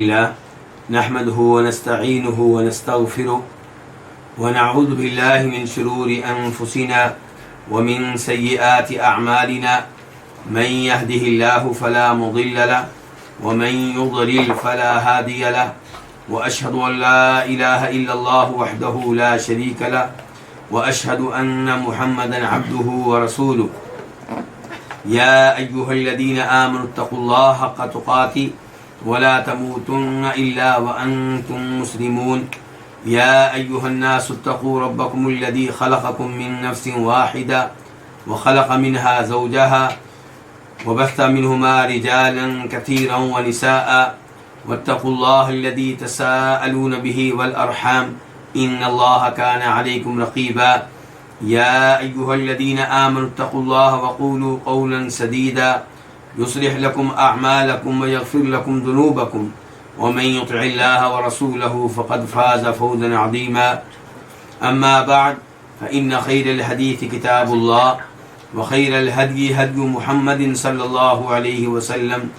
الله نحمده ونستعينه ونستغفره ونعوذ بالله من شرور أنفسنا ومن سيئات أعمالنا من يهده الله فلا مضل له ومن يضلل فلا هادي له وأشهد أن لا إله إلا الله وحده لا شريك له وأشهد أن محمدا عبده ورسوله يا أيها الذين آمنوا اتقوا الله حق تقاته ولا تموتن إلا وأنتم مسلمون يا أيها الناس اتقوا ربكم الذي خلقكم من نفس واحدة وخلق منها زوجها وبث منهما رجالا كثيرا ونساء واتقوا الله الذي تساءلون به والأرحام إن الله كان عليكم رقيبا يا أيها الذين آمنوا اتقوا الله وقولوا قولا سديدا يصلح لكم أعمالكم ويغفر لكم ذنوبكم ومن يطع الله ورسوله فقد فاز فوزا عظيما أما بعد فإن خير الحديث كتاب الله وخير الهدي هدي محمد صلى الله عليه وسلم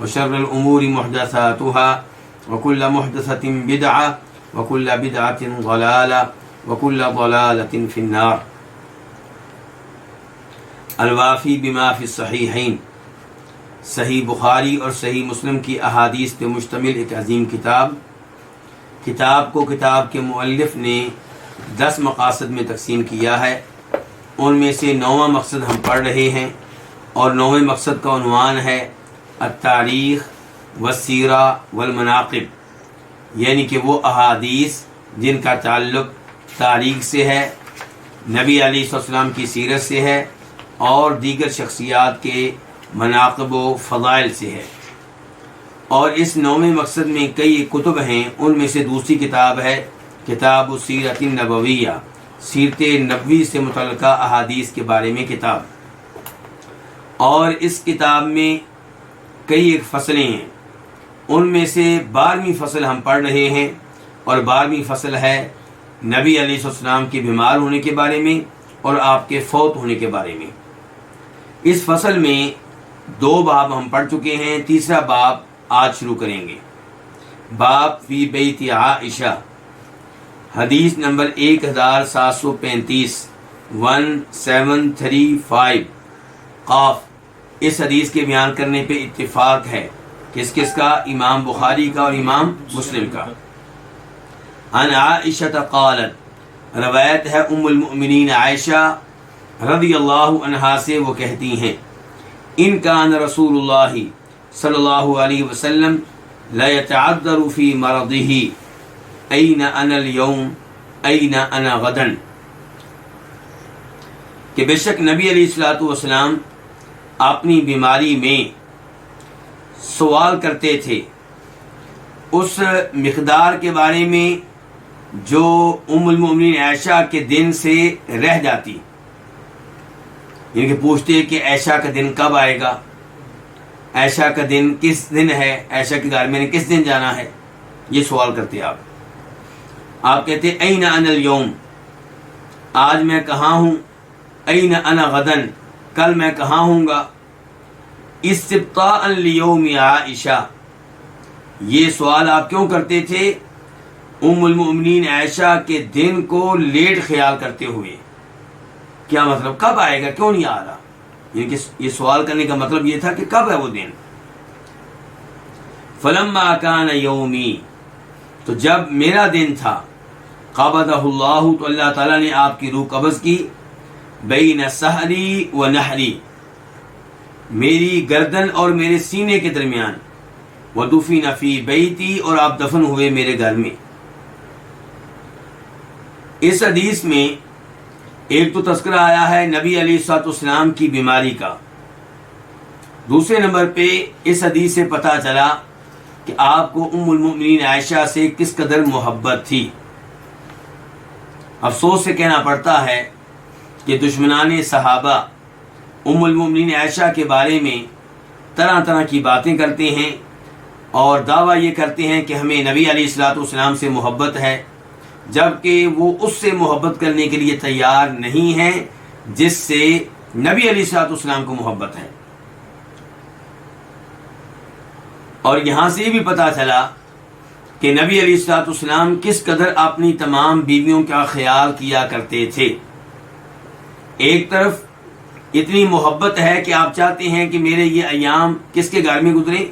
وشر الأمور محدثاتها وكل محدثة بدعة وكل بدعة ضلالة وكل ضلالة في النار. الوافی بما فی الصحیحین، صحیح بخاری اور صحیح مسلم کی احادیث پہ مشتمل ایک عظیم کتاب کو کتاب کے مؤلف نے 10 مقاصد میں تقسیم کیا ہے. ان میں سے 9واں مقصد ہم پڑھ رہے ہیں اور 9ویں مقصد کا عنوان ہے التاریخ والسیرہ والمناقب، یعنی کہ وہ احادیث جن کا تعلق تاریخ سے ہے، نبی علیہ السلام کی سیرت سے ہے اور دیگر شخصیات کے مناقب و فضائل سے ہے. اور اس 9ویں مقصد میں کئی کتب ہیں. ان میں سے دوسری کتاب ہے کتاب السیرۃ النبویہ، سیرت نبوی سے متعلقہ احادیث کے بارے میں کتاب. اور اس کتاب میں کئی ایک فصلیں ہیں. ان میں سے 12ویں فصل ہم پڑھ رہے ہیں اور 12ویں فصل ہے نبی علیہ السلام کے بیمار ہونے کے بارے میں اور آپ کے فوت ہونے کے بارے میں. اس فصل میں 2 باب ہم پڑھ چکے ہیں، تیسرا باب آج شروع کریں گے. باب فی بیت عائشہ، حدیث نمبر 1735 1735 قاف. اس حدیث کے بیان کرنے پہ اتفاق ہے. کس کا؟ امام بخاری کا اور امام مسلم کا. عن عائشہ قالت، روایت ہے ام المؤمنین عائشہ رضی اللہ عنہا سے، وہ کہتی ہیں ان کان رسول اللہ صلی اللہ علیہ وسلم لا يتعذر فی مرضه این انا اليوم این انا غدا، کہ بے شک نبی علیہ الصلوۃ والسلام اپنی بیماری میں سوال کرتے تھے اس مقدار کے بارے میں جو ام المؤمنین عائشہ کے دن سے رہ جاتی، یعنی کہ پوچھتے کہ عائشہ کا دن کب آئے گا، عائشہ کا دن کس دن ہے، عائشہ کے گھر میں نے کس دن جانا ہے. یہ سوال کرتے آپ کہتے این انا اليوم، آج میں کہاں ہوں، این انا غدن، کل میں کہاں ہوں گا. استبطاء لیوم عائشہ، یہ سوال آپ کیوں کرتے تھے؟ ام المؤمنین عائشہ کے دن کو لیٹ خیال کرتے ہوئے. کیا مطلب؟ کب آئے گا، کیوں نہیں آ رہا؟ یعنی کہ یہ سوال کرنے کا مطلب یہ تھا کہ کب ہے وہ دن. فلما کان یومی، تو جب میرا دن تھا، قبضہ اللہ، تو اللہ تعالیٰ نے آپ کی روح قبض کی، بین سحری و نحری، میری گردن اور میرے سینے کے درمیان، ودفن فی بیتی، اور آپ دفن ہوئے میرے گھر میں. اس حدیث میں ایک تو تذکرہ آیا ہے نبی علیہ الصلوۃ والسلام کی بیماری کا. دوسرے نمبر پہ اس حدیث سے پتہ چلا کہ آپ کو ام المؤمنین عائشہ سے کس قدر محبت تھی. افسوس سے کہنا پڑتا ہے کہ دشمنان صحابہ ام المؤمنین عائشہ کے بارے میں طرح طرح کی باتیں کرتے ہیں اور دعویٰ یہ کرتے ہیں کہ ہمیں نبی علیہ الصلوۃ والسلام سے محبت ہے، جبکہ وہ اس سے محبت کرنے کے لیے تیار نہیں ہیں جس سے نبی علیہ الصلوۃ والسلام کو محبت ہے. اور یہاں سے بھی پتہ چلا کہ نبی علیہ الصلوۃ والسلام کس قدر اپنی تمام بیویوں کا خیال کیا کرتے تھے. ایک طرف اتنی محبت ہے کہ آپ چاہتے ہیں کہ میرے یہ ایام کس کے گھر میں گزریں؟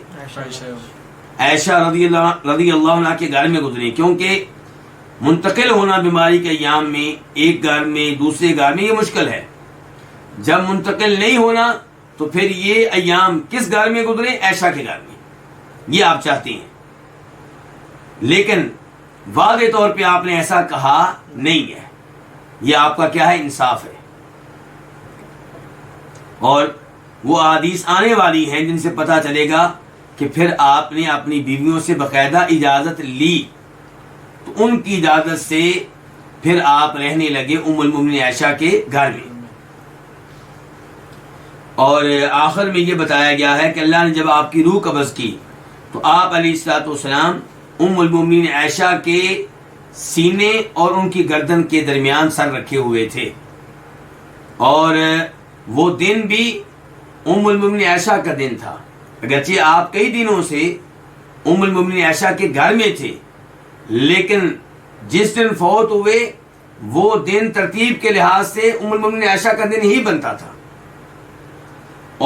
عائشہ رضی اللہ عنہ کے گھر میں گزریں، کیونکہ منتقل ہونا بیماری کے ایام میں ایک گھر میں دوسرے گھر میں یہ مشکل ہے. جب منتقل نہیں ہونا تو پھر یہ ایام کس گھر میں گزریں؟ عائشہ کے گھر میں. یہ آپ چاہتے ہیں، لیکن واضح طور پہ آپ نے ایسا کہا نہیں ہے. یہ آپ کا کیا ہے؟ انصاف ہے. اور وہ احادیث آنے والی ہیں جن سے پتہ چلے گا کہ پھر آپ نے اپنی بیویوں سے باقاعدہ اجازت لی، تو ان کی اجازت سے پھر آپ رہنے لگے ام المومنین عائشہ کے گھر میں. اور آخر میں یہ بتایا گیا ہے کہ اللہ نے جب آپ کی روح قبض کی تو آپ علیہ الصلوۃ والسلام ام المومنین عائشہ کے سینے اور ان کی گردن کے درمیان سر رکھے ہوئے تھے. اور وہ دن بھی ام المومنین عائشہ کا دن تھا، اگرچہ آپ کئی دنوں سے ام المومنین عائشہ کے گھر میں تھے، لیکن جس دن فوت ہوئے وہ دن ترتیب کے لحاظ سے ام المومنین عائشہ کا دن ہی بنتا تھا.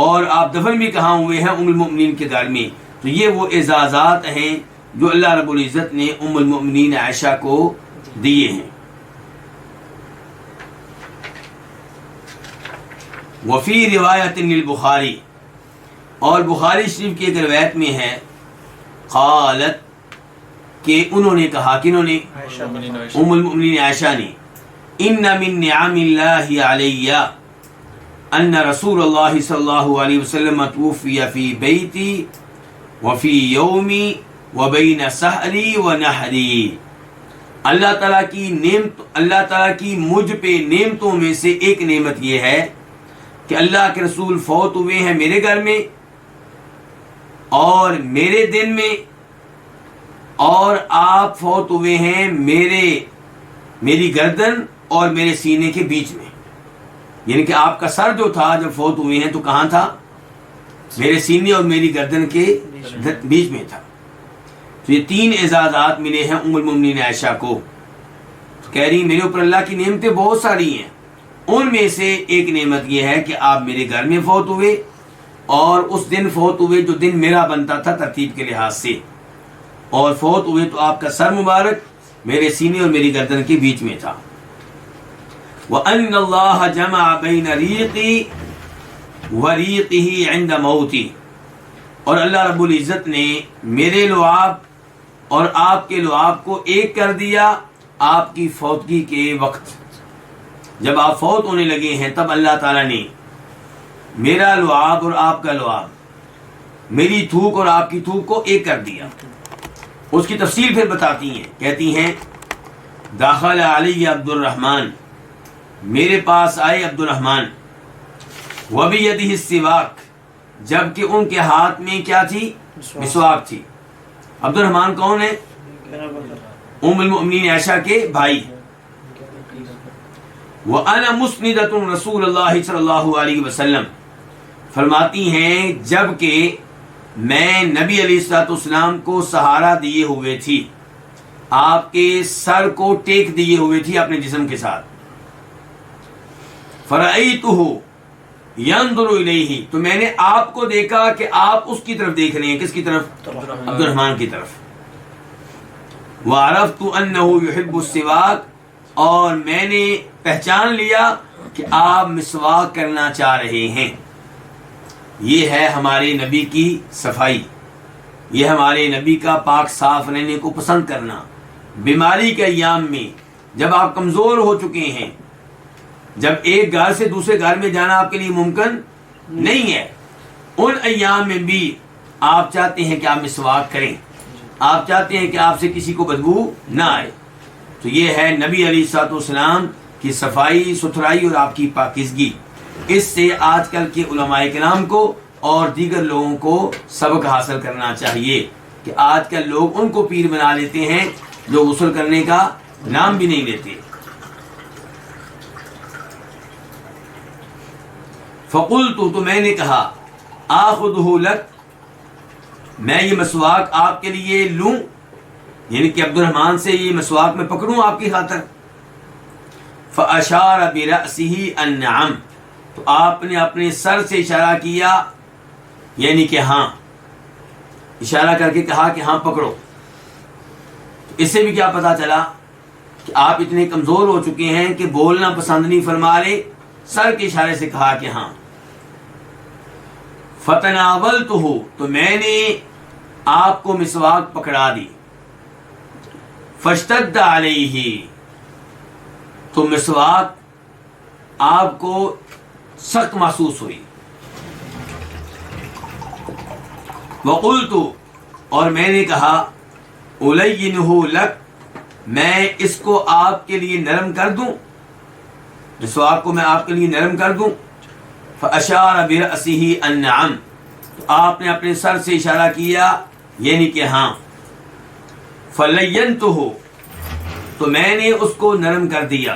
اور آپ دفن بھی کہاں ہوئے ہیں؟ ام المومنین کے گھر میں. تو یہ وہ اعزازات ہیں جو اللہ رب العزت نے ام المومنین عائشہ کو دیے ہیں. وفی روایت للبخاری، اور بخاری شریف کی ایک روایت میں ہے، قالت، کہ انہوں نے کہا، کنہوں نے؟ ام المومنین عائشہ نے، ان من نعم اللہ علی ان رسول اللہ صلی اللہ علیہ وسلم توفی فی بیتی وفی یومی وبین سحری ونحری. اللہ تعالیٰ کی مجھ پہ نعمتوں میں سے ایک نعمت یہ ہے کہ اللہ کے رسول فوت ہوئے ہیں میرے گھر میں اور میرے دن میں، اور آپ فوت ہوئے ہیں میری گردن اور میرے سینے کے بیچ میں. یعنی کہ آپ کا سر جو تھا جب فوت ہوئے ہیں تو کہاں تھا؟ میرے سینے اور میری گردن کے بیچ میں تھا. تو یہ 3 اعزازات ملے ہیں ام المومنین عائشہ کو. تو کہہ رہی میرے اوپر اللہ کی نعمتیں بہت ساری ہیں، ان میں سے ایک نعمت یہ ہے کہ آپ میرے گھر میں فوت ہوئے اور اس دن فوت ہوئے جو دن میرا بنتا تھا ترتیب کے لحاظ سے، اور فوت ہوئے تو آپ کا سر مبارک میرے سینے اور میری گردن کے بیچ میں تھا. وَأَنَّ اللَّهَ جَمَعَ بَيْنَ رِيقِي وَرِيقِهِ عِنْدَ مَوْتِي، اور اللہ رب العزت نے میرے لعاب اور آپ کے لعاب کو ایک کر دیا آپ کی فوتگی کے وقت. جب آپ فوت ہونے لگے ہیں تب اللہ تعالیٰ نے میرا لعاب اور آپ کا لعاب، میری تھوک اور آپ کی تھوک کو ایک کر دیا. اس کی تفصیل پھر بتاتی ہیں، کہتی ہیں داخل علی عبد الرحمن، میرے پاس آئے عبد الرحمن، وبیدہ السواک، جبکہ ان کے ہاتھ میں کیا تھی؟ مسواک تھی. عبد الرحمن کون ہے؟ ام المؤمنین عائشہ کے بھائی. وَأَنَا مُسْنِدَةٌ رسول اللہ صلی اللہ علیہ وسلم، فرماتی ہیں جبکہ میں نبی علیہ الصلوۃ والسلام کو سہارا دیے ہوئے تھی، آپ کے سر کو ٹیک دیے ہوئے تھی اپنے جسم کے ساتھ. فَرَأَيْتُهُ يَنظُرُ إِلَيْهِ، تو میں نے آپ کو دیکھا کہ آپ اس کی طرف دیکھ رہے ہیں. کس کی طرف؟ عبد الرحمن کی طرف. وَعَرَفْتُ أَنَّهُ يُحِبُّ السِّوَاكَ، اور میں نے پہچان لیا کہ آپ مسواک کرنا چاہ رہے ہیں. یہ ہے ہمارے نبی کی صفائی، یہ ہمارے نبی کا پاک صاف رہنے کو پسند کرنا. بیماری کے ایام میں جب آپ کمزور ہو چکے ہیں، جب ایک گھر سے دوسرے گھر میں جانا آپ کے لیے ممکن نہیں ہے، ان ایام میں بھی آپ چاہتے ہیں کہ آپ مسواک کریں، آپ چاہتے ہیں کہ آپ سے کسی کو بدبو نہ آئے. تو یہ ہے نبی علیہ الصلوۃ والسلام کی صفائی ستھرائی اور آپ کی پاکیزگی. اس سے آج کل کے علماء کرام کو اور دیگر لوگوں کو سبق حاصل کرنا چاہیے کہ آج کل لوگ ان کو پیر بنا لیتے ہیں جو غسل کرنے کا نام بھی نہیں لیتے. فقلت، تو میں نے کہا، آخذہ لک، میں یہ مسواک آپ کے لیے لوں. یعنی کہ عبد الرحمن سے یہ مسواک میں پکڑوں آپ کی خاطر. فاشار برأسہ النعم، تو آپ نے اپنے سر سے اشارہ کیا، یعنی کہ ہاں، اشارہ کر کے کہا کہ ہاں پکڑو. اس سے بھی کیا پتا چلا کہ آپ اتنے کمزور ہو چکے ہیں کہ بولنا پسند نہیں فرما رہے، سر کے اشارے سے کہا کہ ہاں. فتناولتہ، تو میں نے آپ کو مسواک پکڑا دی. فاشتد علیہ، تو مسواک آپ کو سخت محسوس ہوئی. وقلت، اور میں نے کہا الینہ لک، میں اس کو آپ کے لیے نرم کر دوں، مسواک کو میں آپ کے لیے نرم کر دوں. فاشار برأسہ النعم، تو آپ نے اپنے سر سے اشارہ کیا، یعنی کہ ہاں. فلینتہ، تو میں نے اس کو نرم کر دیا.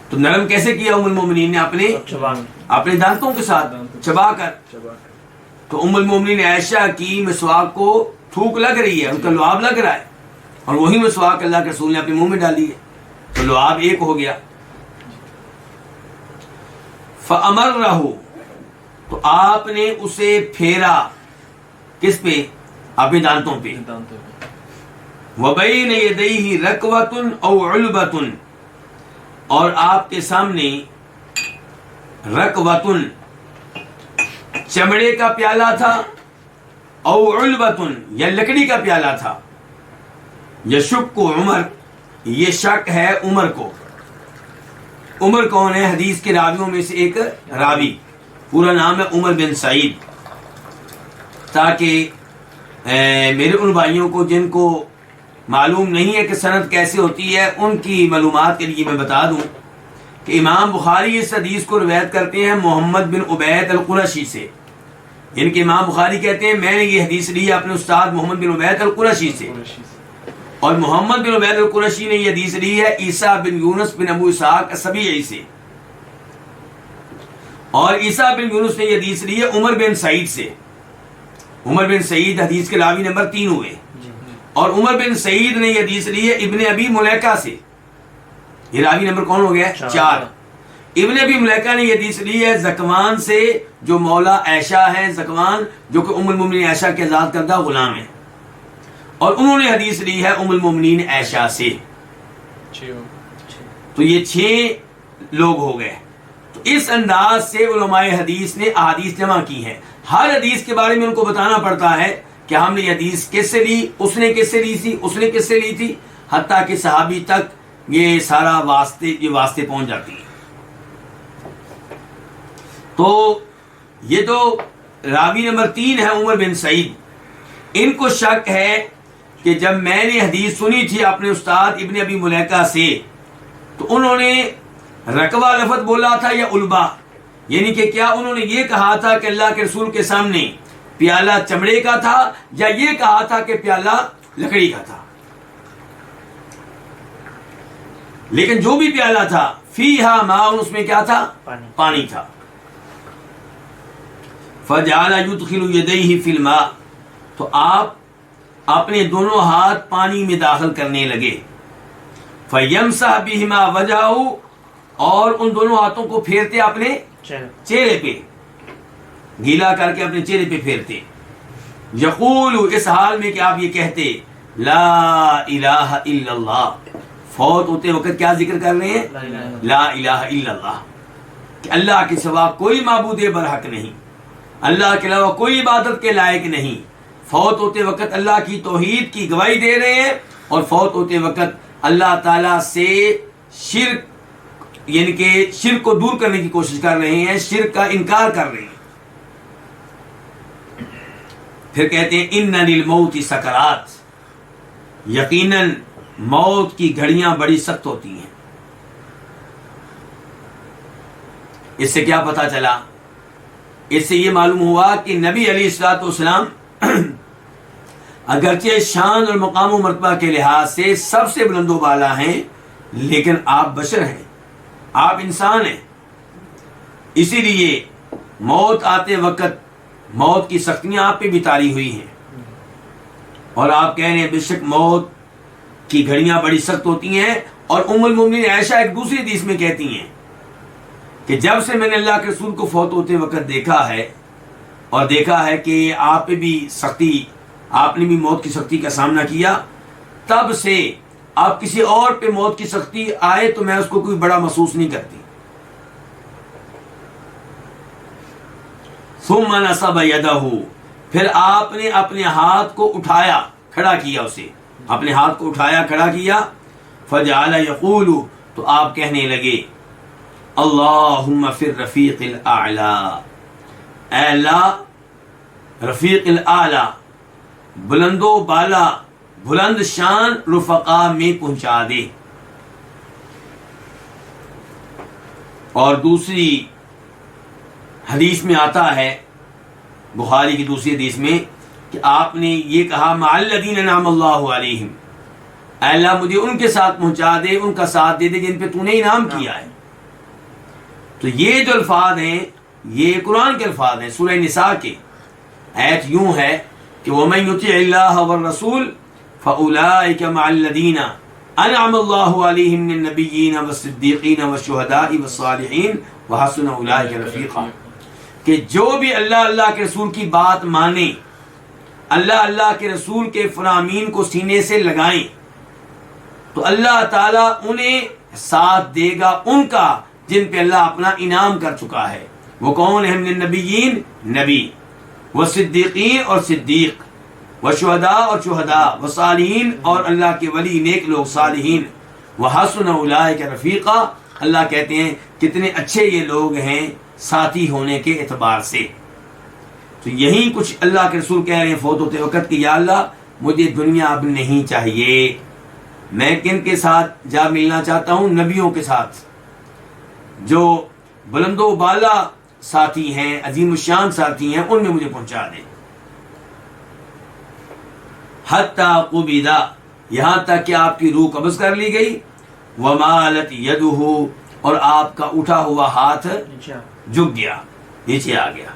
تو نرم کیسے کیا ام المومنین نے؟ اپنے دانتوں کے ساتھ چبا کر. تو ام المومنین عائشہ کی مسواک کو تھوک لگ رہی ہے، ان کا لعاب لگ رہا ہے، اور وہی مسواک اللہ کے رسول نے اپنے منہ میں ڈالی ہے، تو لعاب ایک ہو گیا. فامرہ، تو آپ نے اسے پھیرا، کس پہ؟ اپنے دانتوں پہ. وبین یدیہ رکوۃ او علبۃ، اور آپ کے سامنے رکوۃ، چمڑے کا پیالہ تھا، او علبۃ، یا لکڑی کا پیالہ تھا. یشک عمر، یہ شک ہے عمر کو. عمر کون ہے؟ حدیث کے راویوں میں سے ایک راوی، پورا نام ہے عمر بن سعید. تاکہ میرے ان بھائیوں کو جن کو معلوم نہیں ہے کہ سند کیسے ہوتی ہے، ان کی معلومات کے لیے میں بتا دوں کہ امام بخاری اس حدیث کو روایت کرتے ہیں محمد بن عبید القرشی سے. یعنی کہ امام بخاری کہتے ہیں میں نے یہ حدیث لی اپنے استاد محمد بن عبید القرشی سے، اور محمد بن عبید القرشی نے یہ حدیث لی ہے عیسیٰ بن یونس بن ابو اسحاق السبیعی سے، اور عیسیٰ بن یونس نے یہ حدیث لی ہے عمر بن سعید سے. عمر بن سعید حدیث کے راوی نمبر 3 ہوئے، اور عمر بن سعید نے یہ حدیث لی ہے ابن ابی ملیکہ سے. یہ راوی نمبر کون ہو گیا؟ 4. ابن ابی ملیکہ نے یہ حدیث لی ہے زکوان سے، جو مولا عائشہ ہے. زکوان جو کہ ام المومنین عائشہ کے آزاد کردہ غلام ہے، اور انہوں نے حدیث لی ہے ام المومنین عائشہ سے. تو یہ 6 لوگ ہو گئے. تو اس انداز سے علماء حدیث نے احادیث جمع کی ہیں. ہر حدیث کے بارے میں ان کو بتانا پڑتا ہے کہ ہم نے یہ حدیث کس سے لی، اس نے کس سے لی تھی، اس نے کس سے لی تھی، حتیٰ کہ صحابی تک یہ سارا واسطے پہنچ جاتی ہیں. تو یہ جو راوی نمبر 3 ہے عمر بن سعید، ان کو شک ہے کہ جب میں نے حدیث سنی تھی اپنے استاد ابن ابی ملیکہ سے، تو انہوں نے رکوہ لفظ بولا تھا یا علبہ، یعنی کہ کیا انہوں نے یہ کہا تھا کہ اللہ کے رسول کے سامنے پیالہ چمڑے کا تھا، یا یہ کہا تھا کہ پیالہ لکڑی کا تھا. لیکن جو بھی پیالہ تھا فیہا ماء، اس میں کیا تھا؟ پانی تھا. فجعل يدخل يديه في الماء، تو آپ اپنے دونوں ہاتھ پانی میں داخل کرنے لگے. فیمسح بهما وجهه، اور ان دونوں ہاتھوں کو پھیرتے اپنے چہرے پہ، گیلا کر کے اپنے چہرے پہ پھیرتے. یقول، اس حال میں کہ آپ یہ کہتے لا الہ الا اللہ، فوت ہوتے وقت کیا ذکر کر رہے ہیں؟ لا الہ الا اللہ، کہ اللہ کے سوا کوئی معبود برحق نہیں، اللہ کے علاوہ کوئی عبادت کے لائق نہیں. فوت ہوتے وقت اللہ کی توحید کی گواہی دے رہے ہیں، اور فوت ہوتے وقت اللہ تعالیٰ سے شرک، یعنی کہ شرک کو دور کرنے کی کوشش کر رہے ہیں، شرک کا انکار کر رہے ہیں. پھر کہتے ہیں ان للموت سکرات، یقیناً موت کی گھڑیاں بڑی سخت ہوتی ہیں. اس سے کیا پتہ چلا؟ اس سے یہ معلوم ہوا کہ نبی علیہ الصلوۃ والسلام اگرچہ شان اور مقام و مرتبہ کے لحاظ سے سب سے بلند و بالا ہیں، لیکن آپ بشر ہیں، آپ انسان ہیں. اسی لیے موت آتے وقت موت کی سختیاں آپ پہ بھی طاری ہوئی ہیں. اور آپ کہہ رہے ہیں بے شک موت کی گھڑیاں بڑی سخت ہوتی ہیں. اور ام المومنین عائشہ ایک دوسری حدیث میں کہتی ہیں کہ جب سے میں نے اللہ کے رسول کو فوت ہوتے وقت دیکھا ہے اور دیکھا ہے کہ آپ پہ بھی سختی، آپ نے بھی موت کی سختی کا سامنا کیا، تب سے آپ کسی اور پہ موت کی سختی آئے تو میں اس کو کوئی بڑا محسوس نہیں کرتی. ثم نصب یدہ، پھر آپ نے اپنے ہاتھ کو اٹھایا، کھڑا کیا، اسے اپنے ہاتھ کو اٹھایا، کھڑا کیا. فجعل یقول، تو آپ کہنے لگے اللہم فی الرفیق الاعلی، اے اللہ رفیق الاعلی، بلند و بالا، بلند شان رفقا میں پہنچا دے. اور دوسری حدیث میں آتا ہے، بخاری کی دوسری حدیث میں، کہ آپ نے یہ کہا مع الذین انعم اللہ علیہم، اے اللہ مجھے ان کے ساتھ پہنچا دے، ان کا ساتھ دے دے جن پہ تو نے انعام کیا ہے. تو یہ جو الفاظ ہیں یہ قرآن کے الفاظ ہیں. سورہ نساء کے آیت یوں ہے کہ وَمَن يُطِعِ اللَّهَ وَالرَّسُولَ فَأُولَٰئِكَ مَعَ الَّذِينَ أَنْعَمَ اللَّهُ عَلَيْهِم مِّنَ النَّبِيِّينَ وَالصِّدِّيقِينَ وَالشُّهَدَاءِ وَالصَّالِحِينَ وَحَسُنَ أُولَٰئِكَ رَفِيقًا، کہ جو بھی اللہ کے رسول کی بات مانے، اللہ کے رسول کے فرامین کو سینے سے لگائیں، تو اللہ تعالیٰ انہیں ساتھ دے گا ان کا جن پہ اللہ اپنا انعام کر چکا ہے. وہ کون ہیں؟ من النبیین، نبی، والصدیقین اور صدیق، والشہداء اور شہداء، والصالحین اور اللہ کے ولی نیک لوگ صالحین. وحسن اولئک رفیقا، اللہ کہتے ہیں کتنے اچھے یہ لوگ ہیں ساتھی ہونے کے اعتبار سے. تو یہی کچھ اللہ کے رسول کہہ رہے ہیں فوت ہوتے وقت کہ یا اللہ مجھے دنیا اب نہیں چاہیے، میں کن کے ساتھ جا ملنا چاہتا ہوں؟ نبیوں کے ساتھ، جو بلند و بالا ساتھی ہیں، عظیم الشان ساتھی ہیں، ان میں مجھے پہنچا دے. حتی قبضہ، یہاں تک کہ آپ کی روح قبض کر لی گئی. ومالت یدہ، اور آپ کا اٹھا ہوا ہاتھ جھک گیا، نیچے آ گیا.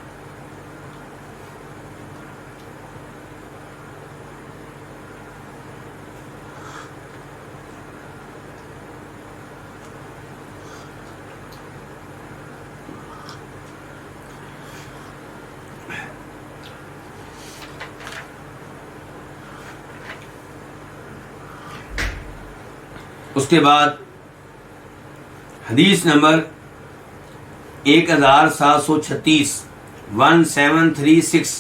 اس کے بعد حدیث نمبر 1736 1736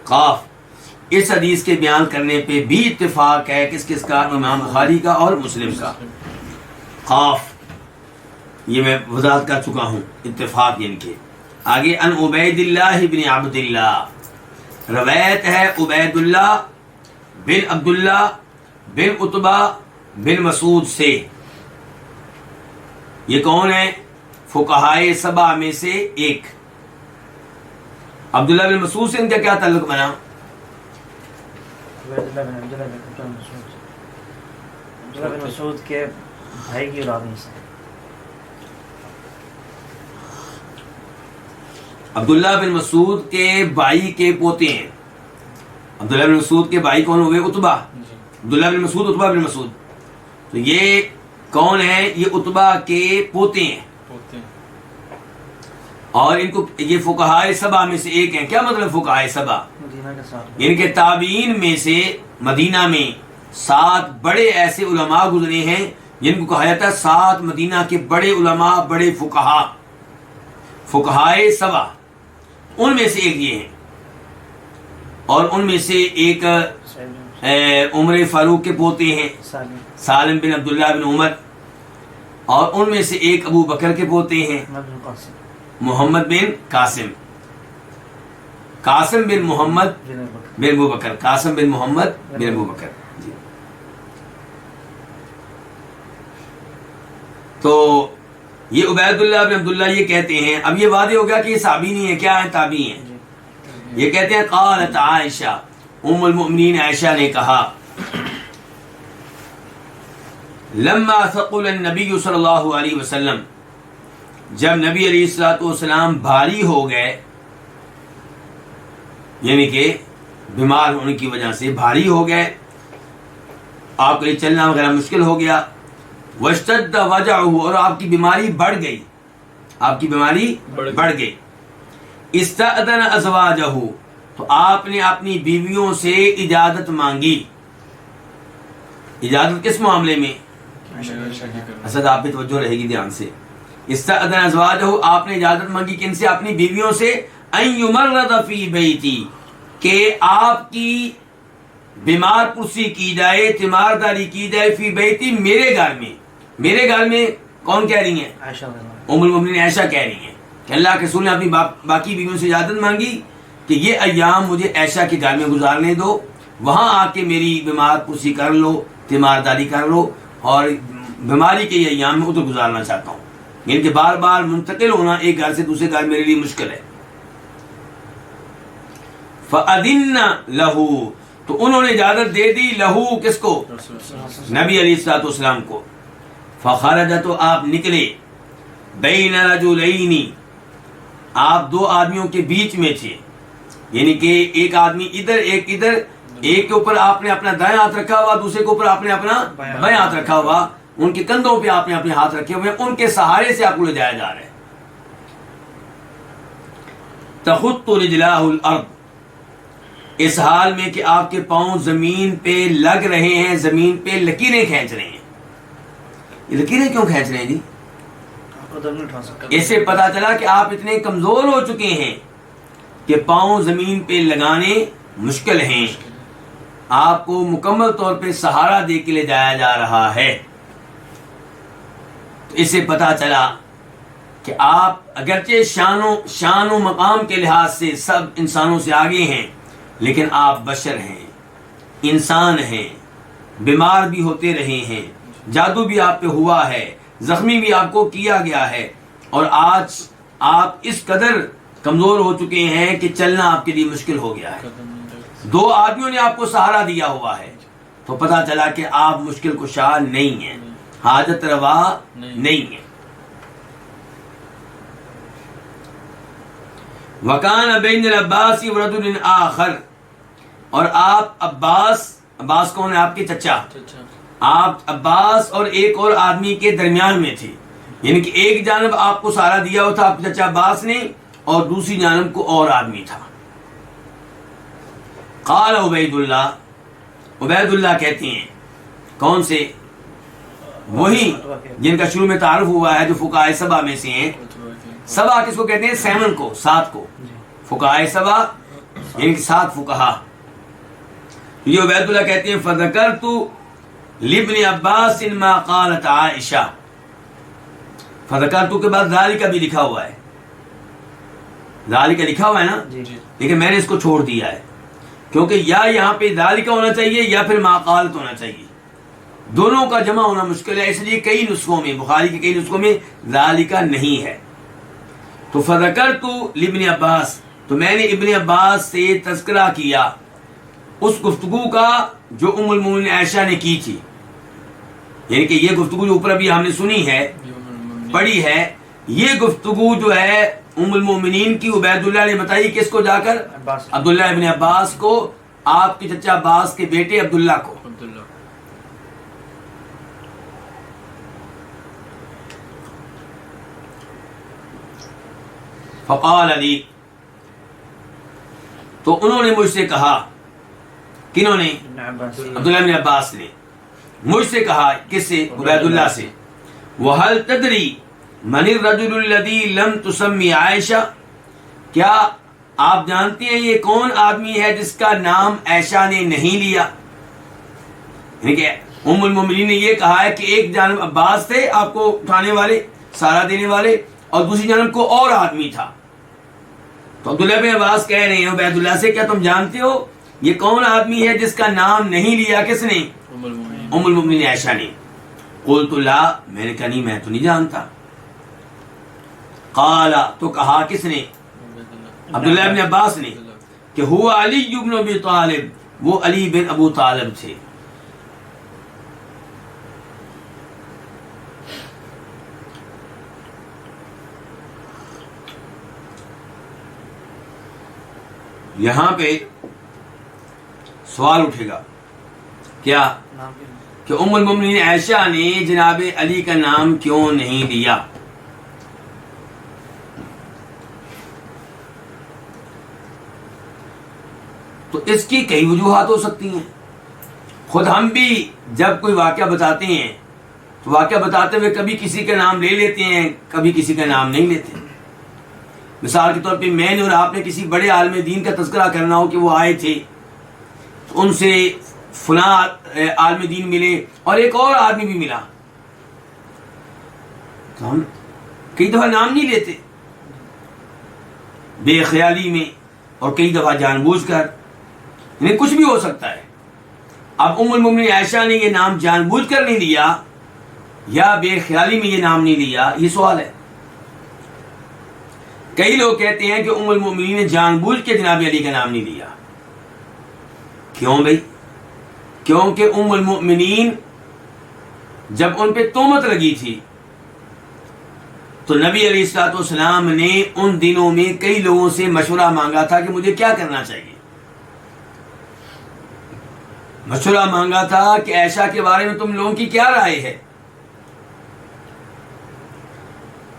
قاف، اس حدیث کے بیان کرنے پہ بھی اتفاق ہے کس کا؟ امام بخاری کا اور مسلم کا. قاف یہ میں وضاحت کر چکا ہوں، اتفاق ان کے. آگے ان عبید اللہ بن عبد اللہ، روایت ہے عبید اللہ بن عبداللہ بن عتبہ بن مسعود سے. یہ کون ہے؟ فقہائے سبع میں سے ایک. عبداللہ بن مسعود سے ان کا کیا تعلق بنا؟ عبداللہ بن مسعود کے بھائی کی اولاد میں سے. عبداللہ بن مسعود کے بھائی کے پوتے ہیں. عبداللہ بن مسعود کے بھائی کون ہوئے؟ عتبہ. عبداللہ بن مسعود، عتبہ بن مسعود. تو یہ کون ہے؟ یہ عتبہ کے پوتے ہیں، اور ان کو یہ فقہائے سبع میں سے ایک ہیں. کیا مطلب فقہائے سبع؟ ان کے تابعین میں سے مدینہ میں 7 بڑے ایسے علماء گزرے ہیں جن کو کہا جاتا ہے 7 مدینہ کے بڑے علماء، بڑے فقہا، فقہائے سبع. ان میں سے ایک یہ ہیں، اور ان میں سے ایک عمر فاروق کے پوتے ہیں سالم بن عبداللہ بن عمر، اور ان میں سے ایک ابو بکر کے پوتے ہیں محمد بن قاسم، قاسم بن محمد بن ابو بکر، قاسم بن محمد بن ابو بکر. جی. تو یہ عبید اللہ بن عبداللہ یہ کہتے ہیں، اب یہ واضح ہو گیا کہ یہ صحابی نہیں ہے، کیا ہے؟ تابعی ہیں. یہ کہتے ہیں قالت عائشہ، ام المؤمنین عائشہ نے کہا لما ثقل النبی صلی اللہ علیہ وسلم، جب نبی علیہ الصلوۃ والسلام بھاری ہو گئے، یعنی کہ بیمار ہونے کی وجہ سے بھاری ہو گئے، آپ کے لیے چلنا وغیرہ مشکل ہو گیا. واشتد وجعہ، اور آپ کی بیماری بڑھ گئی، آپ کی بیماری بڑھ گئی. استأذن ازواجہ، تو آپ نے اپنی بیویوں سے اجازت مانگی. اجازت کس معاملے میں؟ اسد آپ پہ توجہ رہے گی دھیان سے. استأذن ازواجہ، آپ نے اجازت مانگی کن سے؟ اپنی بیویوں سے. ان یمرض فی بیتی، کہ آپ کی بیمار پرسی کی جائے، تیمارداری کی جائے، فی بیتی، میرے گھر میں. میرے گھر میں کون کہہ رہی ہیں؟ عائشہ ام المؤمنین عائشہ کہہ رہی ہیں کہ اللہ کے رسول نے اپنی باقی بیویوں سے اجازت مانگی کہ یہ ایام مجھے عائشہ کے گھر میں گزارنے دو، وہاں آ کے میری بیمار پرسی کر لو، تیمارداری کر لو، اور بیماری کے یہ ایام میں ادھر گزارنا چاہتا ہوں. یعنی کہ بار بار منتقل ہونا ایک گھر سے دوسرے گھر میرے لیے مشکل ہے. فَأَذِنَّ لَهُ، تو انہوں نے اجازت دے دی. لہو کس کو؟ نبی علیہ الصلوۃ والسلام کو. فخرج، تو آپ نکلے. بین رجلین، آپ دو آدمیوں کے بیچ میں تھے، یعنی کہ ایک آدمی ادھر ایک ادھر، ایک کے اوپر آپ نے اپنا دائیں ہاتھ رکھا ہوا، دوسرے کے اوپر آپ نے اپنا بائیں ہاتھ رکھا ہوا، ان کے کندھوں پہ آپ نے اپنے ہاتھ رکھے ہوئے، ان کے سہارے سے آپ کو لے جایا جا رہا ہے. تخط رجلاہ الارض، اس حال میں کہ آپ کے پاؤں زمین پہ لگ رہے ہیں، زمین پہ لکیریں کھینچ رہے ہیں. یہ لکیریں کیوں کھینچ رہے ہیں جی؟ اس سے پتا چلا کہ آپ اتنے کمزور ہو چکے ہیں کہ پاؤں زمین پہ لگانے مشکل ہیں. آپ کو مکمل طور پہ سہارا دے کے لے جایا جا رہا ہے. تو اس سے پتا چلا کہ آپ اگرچہ شان و مقام کے لحاظ سے سب انسانوں سے آگے ہیں، لیکن آپ بشر ہیں، انسان ہیں، بیمار بھی ہوتے رہے ہیں، جادو بھی آپ پہ ہوا ہے، زخمی بھی آپ کو کیا گیا ہے، اور آج آپ اس قدر کمزور ہو چکے ہیں کہ چلنا آپ کے لیے مشکل ہو گیا ہے. دو آدمیوں نے آپ کو سہارا دیا ہوا ہے، تو پتا چلا کہ آپ مشکل کشا نہیں ہیں، حاجت روا نہیں ہیں. وکان بین العباس ورجل آخر، اور آپ عباس کون ہے؟ آپ کے چچا. آپ عباس اور ایک اور آدمی کے درمیان میں تھے، یعنی کہ ایک جانب آپ کو سہارا دیا ہوا تھا آپ کے چچا عباس نے، اور دوسری جانب کو اور آدمی تھا. قال عبید اللہ کہتے ہیں، کون سے؟ وہی جن کا شروع میں تعارف ہوا ہے، جو فقہائے سبع میں سے ہیں. سبع کس کو کہتے ہیں؟ 7 کو، 7 کو. فقہائے سبع یعنی کہ 7 فقہا. یہ عبید اللہ کہتے ہیں فذکرت لابن عباس ما قالت عائشہ. فذکرت کے بعد ذالک بھی لکھا ہوا ہے، ذالک لکھا ہوا ہے نا، لیکن میں نے اس کو چھوڑ دیا ہے کیونکہ یا یہاں پہ ذالک ہونا چاہیے یا پھر ما قالت ہونا چاہیے، دونوں کا جمع ہونا مشکل ہے، اس لیے کئی نسخوں میں، بخاری کے کئی نسخوں میں ذالک نہیں ہے. تو فذکرت لابن عباس، تو میں نے ابن عباس سے تذکرہ کیا اس گفتگو کا جو ام المومنین عائشہ نے کی تھی. یعنی کہ یہ گفتگو جو اوپر ابھی ہم نے سنی ہے، پڑھی ہے، یہ گفتگو جو ہے ام المومنین کی عبید اللہ نے بتائی کس کو؟ جا کر عبداللہ ابن عباس کو، آپ کے چچا عباس کے بیٹے عبداللہ کو. فقال علی، تو انہوں نے مجھ سے کہا، کنہوں نے؟ عبداللہ بن عباس نے مجھ سے کہا، کس سے؟ عبید اللہ سے. وَهَلْ تَدْرِي مَنِ الرَّجُلُ الَّذِي لَمْ تُسَمِّ عائشہ، کیا آپ جانتے ہیں یہ کون آدمی ہے جس کا نام عائشہ نے نہیں لیا؟ یعنی کہ ام المومنین نے یہ کہا ہے کہ ایک جانب عباس تھے آپ کو اٹھانے والے، سہارا دینے والے، اور دوسری جانب کو اور آدمی تھا. تو عبداللہ بن عباس کہہ رہے ہیں عبید اللہ سے، کیا تم جانتے ہو یہ کون آدمی ہے جس کا نام نہیں لیا؟ کس نے؟ ام المؤمنین عائشہ نے. قلت لا، میں نے کہا نہیں، میں تو نہیں جانتا. قال، تو کہا کس نے؟ عبداللہ بن عباس نے کہ هو علی بن ابی طالب، وہ علی بن ابو طالب تھے. یہاں پہ سوال اٹھے گا کیا نام بھی نہیں۔ کہ ام المؤمنین عائشہ نے جناب علی کا نام کیوں نہیں لیا؟ تو اس کی کئی وجوہات ہو سکتی ہیں. خود ہم بھی جب کوئی واقعہ بتاتے ہیں تو واقعہ بتاتے ہوئے کبھی کسی کا نام لے لیتے ہیں، کبھی کسی کا نام نہیں لیتے. مثال کے طور پہ میں نے اور آپ نے کسی بڑے عالم دین کا تذکرہ کرنا ہو کہ وہ آئے تھے تو ان سے فلاں عالم دین ملے اور ایک اور آدمی بھی ملا، تو ہم کئی دفعہ نام نہیں لیتے بے خیالی میں، اور کئی دفعہ جان بوجھ کر، یعنی کچھ بھی ہو سکتا ہے. اب ام المؤمنین عائشہ نے یہ نام جان بوجھ کر نہیں لیا یا بے خیالی میں یہ نام نہیں لیا، یہ سوال ہے. کئی لوگ کہتے ہیں کہ ام المؤمنین نے جان بوجھ کے جناب علی کا نام نہیں لیا. کیوں بھائی؟ کیونکہ ام المؤمنین جب ان پہ تہمت لگی تھی تو نبی علیہ الصلوۃ والسلام نے ان دنوں میں کئی لوگوں سے مشورہ مانگا تھا کہ مجھے کیا کرنا چاہیے. مشورہ مانگا تھا کہ عائشہ کے بارے میں تم لوگوں کی کیا رائے ہے.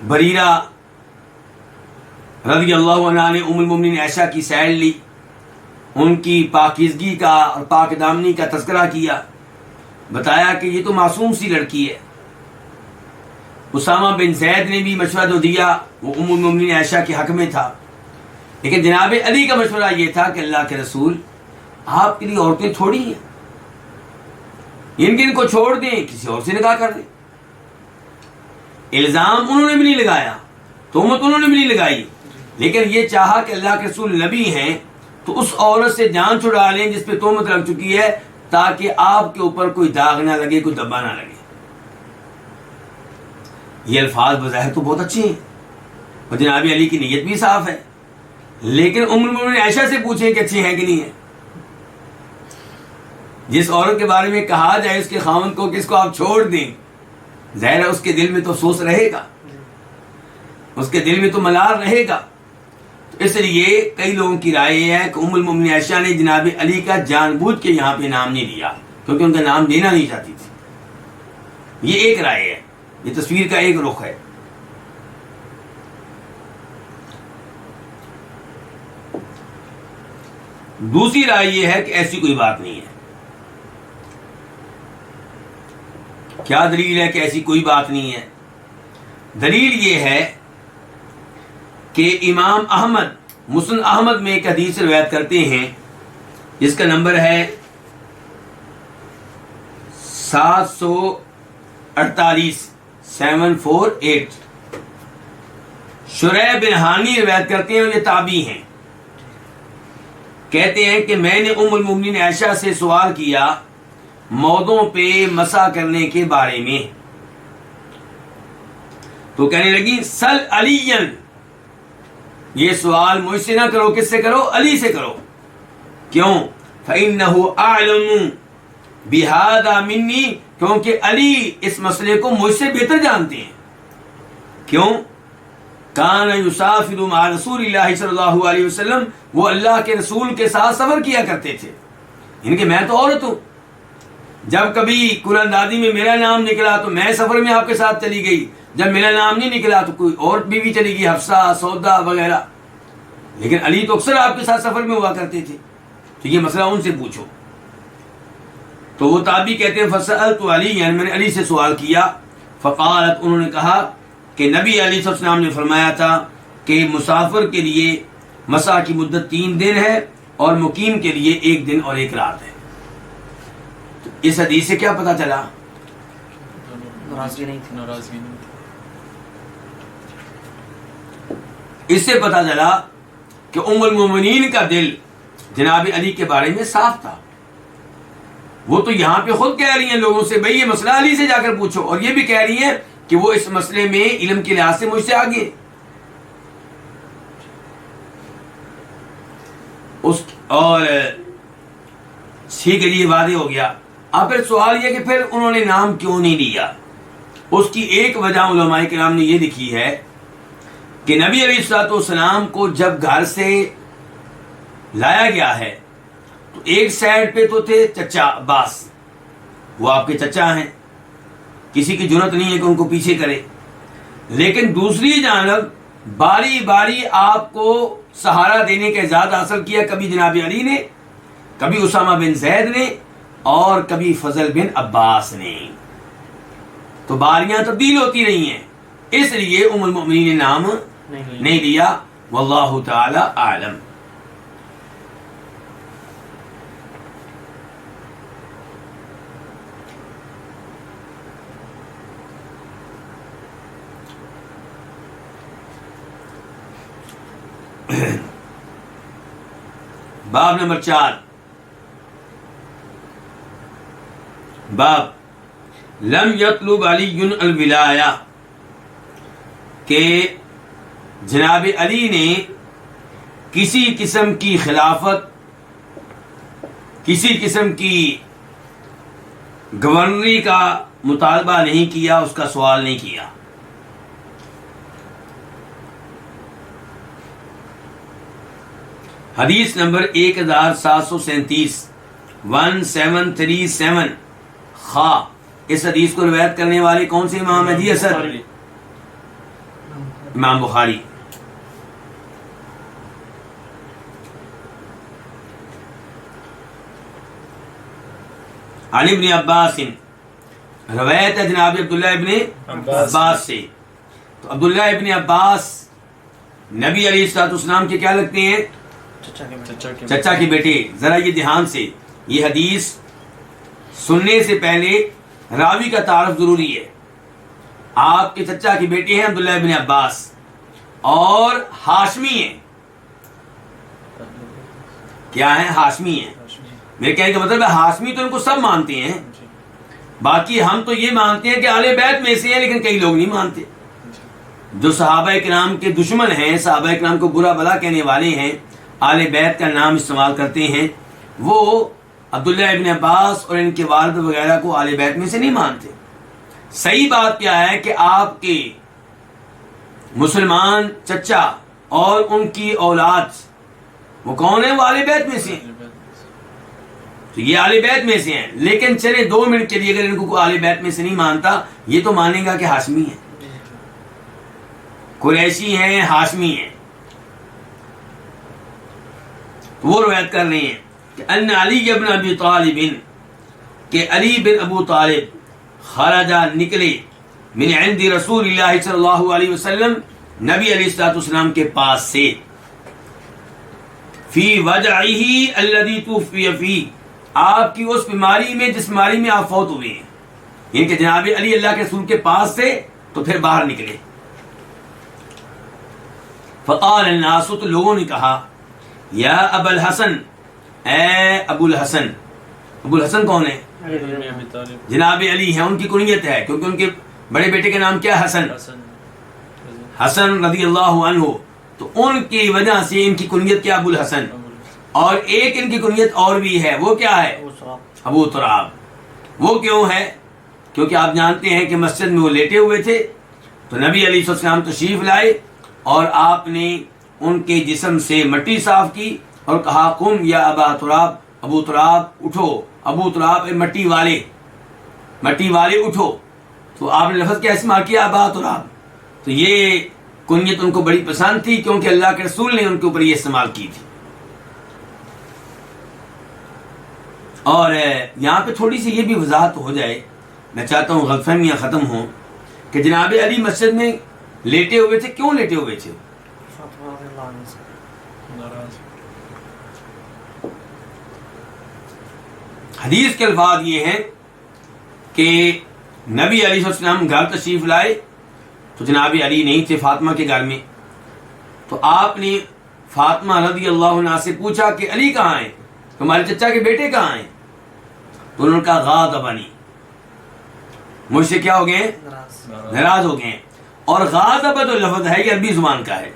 بریرہ رضی اللہ عنہ نے ام المؤمنین عائشہ کی سائر لی، ان کی پاکیزگی کا اور پاک دامنی کا تذکرہ کیا، بتایا کہ یہ تو معصوم سی لڑکی ہے. اسامہ بن زید نے بھی مشورہ جو دیا وہ ام المؤمنین عائشہ کے حق میں تھا، لیکن جناب علی کا مشورہ یہ تھا کہ اللہ کے رسول آپ کے لیے عورتیں تھوڑی ہیں، ان کو چھوڑ دیں، کسی اور سے نکاح کر دیں. الزام انہوں نے بھی نہیں لگایا، تہمت انہوں نے بھی نہیں لگائی، لیکن یہ چاہا کہ اللہ کے رسول نبی ہیں تو اس عورت سے جان چھڑا لیں جس پہ تہمت لگ چکی ہے، تاکہ آپ کے اوپر کوئی داغ نہ لگے، کوئی دبا نہ لگے. یہ الفاظ بظاہر تو بہت اچھے ہیں اور جناب علی کی نیت بھی صاف ہے، لیکن ام المؤمنین عائشہ سے پوچھیں کہ اچھے ہیں کہ نہیں ہیں. جس عورت کے بارے میں کہا جائے اس کے خاوند کو کہ اس کو آپ چھوڑ دیں، ظاہر ہے اس کے دل میں تو افسوس رہے گا، اس کے دل میں تو ملال رہے گا. تو اس لیے کئی لوگوں کی رائے یہ ہے کہ ام المؤمنین عائشہ نے جناب علی کا جان بوجھ کے یہاں پہ نام نہیں لیا کیونکہ ان کا نام لینا نہیں چاہتی تھی. یہ ایک رائے ہے، یہ تصویر کا ایک رخ ہے. دوسری رائے یہ ہے کہ ایسی کوئی بات نہیں ہے. کیا دلیل ہے کہ ایسی کوئی بات نہیں ہے؟ دلیل یہ ہے کہ امام احمد مسند احمد میں ایک حدیث روایت کرتے ہیں جس کا نمبر ہے 748. شریح بن ہانی روایت کرتے ہیں، یہ تابعی ہیں. کہتے ہیں کہ میں نے ام المؤمنین عائشہ سے سوال کیا موضوع پہ مسح کرنے کے بارے میں، تو کہنے لگی سل علی، یہ سوال مجھ سے نہ کرو، کس سے کرو؟ علی سے کرو. کیوں؟ فإنه أعلم بهذا مني، کیونکہ علی اس مسئلے کو مجھ سے بہتر جانتے ہیں. کیوں؟ کان یسافر مع رسول اللہ صلی اللہ علیہ وسلم، وہ اللہ کے رسول کے ساتھ سفر کیا کرتے تھے. ان کے میں تو عورت ہوں، جب کبھی قرآن دادی میں میرا نام نکلا تو میں سفر میں آپ کے ساتھ چلی گئی، جب میرا نام نہیں نکلا تو کوئی اور بیوی چلی گئی، حفصہ، سودا وغیرہ. لیکن علی تو اکثر آپ کے ساتھ سفر میں ہوا کرتے تھے، تو یہ مسئلہ ان سے پوچھو. تو وہ تابعی کہتے ہیں فسألت علی، یعنی میں نے علی سے سوال کیا. فقالت، انہوں نے کہا کہ نبی علیہ السلام نے فرمایا تھا کہ مسافر کے لیے مسح کی مدت 3 دن ہے اور مقیم کے لیے 1 دن اور 1 رات ہے. تو اس حدیث سے کیا پتہ چلا؟ ناراضگی نہیں تھی. ناراضگی نہیں تھی. اس سے پتہ چلا کہ ام المؤمنین کا دل جناب علی کے بارے میں صاف تھا. وہ تو یہاں پہ خود کہہ رہی ہیں لوگوں سے بھئی یہ مسئلہ علی سے جا کر پوچھو، اور یہ بھی کہہ رہی ہیں کہ وہ اس مسئلے میں علم کے لحاظ سے مجھ سے آگے. اور ٹھیک ہے جی، یہ واضح ہو گیا. اب پھر سوال یہ کہ پھر انہوں نے نام کیوں نہیں لیا؟ اس کی ایک وجہ علماء کرام نے یہ لکھی ہے کہ نبی علیہ الصلوۃ والسلام کو جب گھر سے لایا گیا ہے تو ایک سائڈ پہ تو تھے چچا عباس، وہ آپ کے چچا ہیں، کسی کی جرت نہیں ہے کہ ان کو پیچھے کرے، لیکن دوسری جانب باری باری آپ کو سہارا دینے کا اعزاز حاصل کیا، کبھی جناب علی نے، کبھی اسامہ بن زید نے، اور کبھی فضل بن عباس نے. تو باریاں تبدیل ہوتی رہی ہیں، اس لیے ام المؤمنین نے نام نہیں لیا. واللہ تعالی اعلم. باب نمبر 4، باب لم یطلب علی الولایہ، کہ جناب علی نے کسی قسم کی خلافت، کسی قسم کی گورنری کا مطالبہ نہیں کیا، اس کا سوال نہیں کیا. حدیث نمبر 1737، 1737 خا. اس حدیث کو روایت کرنے والے کون سے امام ہیں جی؟ اسد امام بخاری. عن ابن عباس، روایت ہے جناب عبداللہ ابن عباس سے. تو عبداللہ ابن عباس نبی علیہ الصلوۃ والسلام کے کیا لگتے ہیں؟ چچا کے بیٹے. ذرا یہ دھیان سے، یہ حدیث سننے سے پہلے راوی کا تعارف ضروری ہے. آپ کے چچا کے بیٹے ہیں عبداللہ ابن عباس، اور ہاشمی ہیں. کیا ہیں؟ ہاشمی ہیں. میرے کہنے کا مطلب ہے ہاشمی تو ان کو سب مانتے ہیں، باقی ہم تو یہ مانتے ہیں کہ اہل بیت میں سے ہیں، لیکن کئی لوگ نہیں مانتے. جو صحابہ کرام کے دشمن ہیں، صحابہ کرام کو برا بلا کہنے والے ہیں، اہل بیت کا نام استعمال کرتے ہیں، وہ عبداللہ ابن عباس اور ان کے والد وغیرہ کو اہل بیت میں سے نہیں مانتے. صحیح بات کیا ہے کہ آپ کے مسلمان چچا اور ان کی اولاد وہ کون ہیں؟ وہ اہل بیت میں سے ہیں. تو یہ اہل بیت میں سے ہیں، لیکن چلے 2 منٹ کے لیے اگر ان کو اہل بیت میں سے نہیں مانتا، یہ تو مانے گا کہ ہاشمی ہیں، قریشی ہیں، ہاشمی ہیں. وہ روایت کر رہے ہیں کہ ان علی بن ابی طالب، کہ علی بن ابو طالب خرجا نکلے، من عند رسول اللہ صلی اللہ علیہ وسلم، نبی علیہ الصلوۃ والسلام کے پاس سے، فی وجعہ الذی توفی فیہ، آپ کی اس بیماری میں جس بیماری میں آپ فوت ہوئے ہیں. یعنی کہ جناب علی اللہ کے رسول کے پاس سے تو پھر باہر نکلے. فقال الناس، تو لوگوں نے کہا، یا ابا الحسن، اے ابو الحسن. ابو الحسن کون ہے؟ جناب علی ہیں، ان کی کنیت ہے، کیونکہ ان کے بڑے بیٹے کا نام کیا ہے؟ حسن. حسن رضی اللہ عنہ. تو ان کی وجہ سے ان کی کنیت کیا؟ ابو الحسن. اور ایک ان کی کنیت اور بھی ہے، وہ کیا ہے؟ ابو تراب. وہ کیوں ہے؟ کیونکہ آپ جانتے ہیں کہ مسجد میں وہ لیٹے ہوئے تھے، تو نبی علیہ السلام تشریف لائے اور آپ نے ان کے جسم سے مٹی صاف کی اور کہا، قم یا ابا تراب، ابو تراب اٹھو، ابو تراب مٹی والے، مٹی والے اٹھو. تو آپ نے لفظ کیا استعمال کیا؟ ابا تراب. تو یہ کنیت ان کو بڑی پسند تھی، کیونکہ اللہ کے رسول نے ان کے اوپر یہ استعمال کی تھی. اور یہاں پہ تھوڑی سی یہ بھی وضاحت ہو جائے، میں چاہتا ہوں غلط فہمیاں ختم ہوں، کہ جناب علی مسجد میں لیٹے ہوئے تھے. کیوں لیٹے ہوئے تھے؟ حدیث کے الفاظ یہ ہیں کہ نبی علیہ السلام گھر تشریف لائے تو جناب علی نہیں تھے، فاطمہ کے گھر میں. تو آپ نے فاطمہ رضی اللہ عنہا سے پوچھا کہ علی کہاں ہیں، تمہارے چچا کے بیٹے کہاں ہیں؟ تو انہوں نے کہا، غاضبنی، مجھ سے کیا ہو گئے ہیں؟ ناراض ہو گئے ہیں. اور غاضب جو لفظ ہے یہ عربی زبان کا ہے،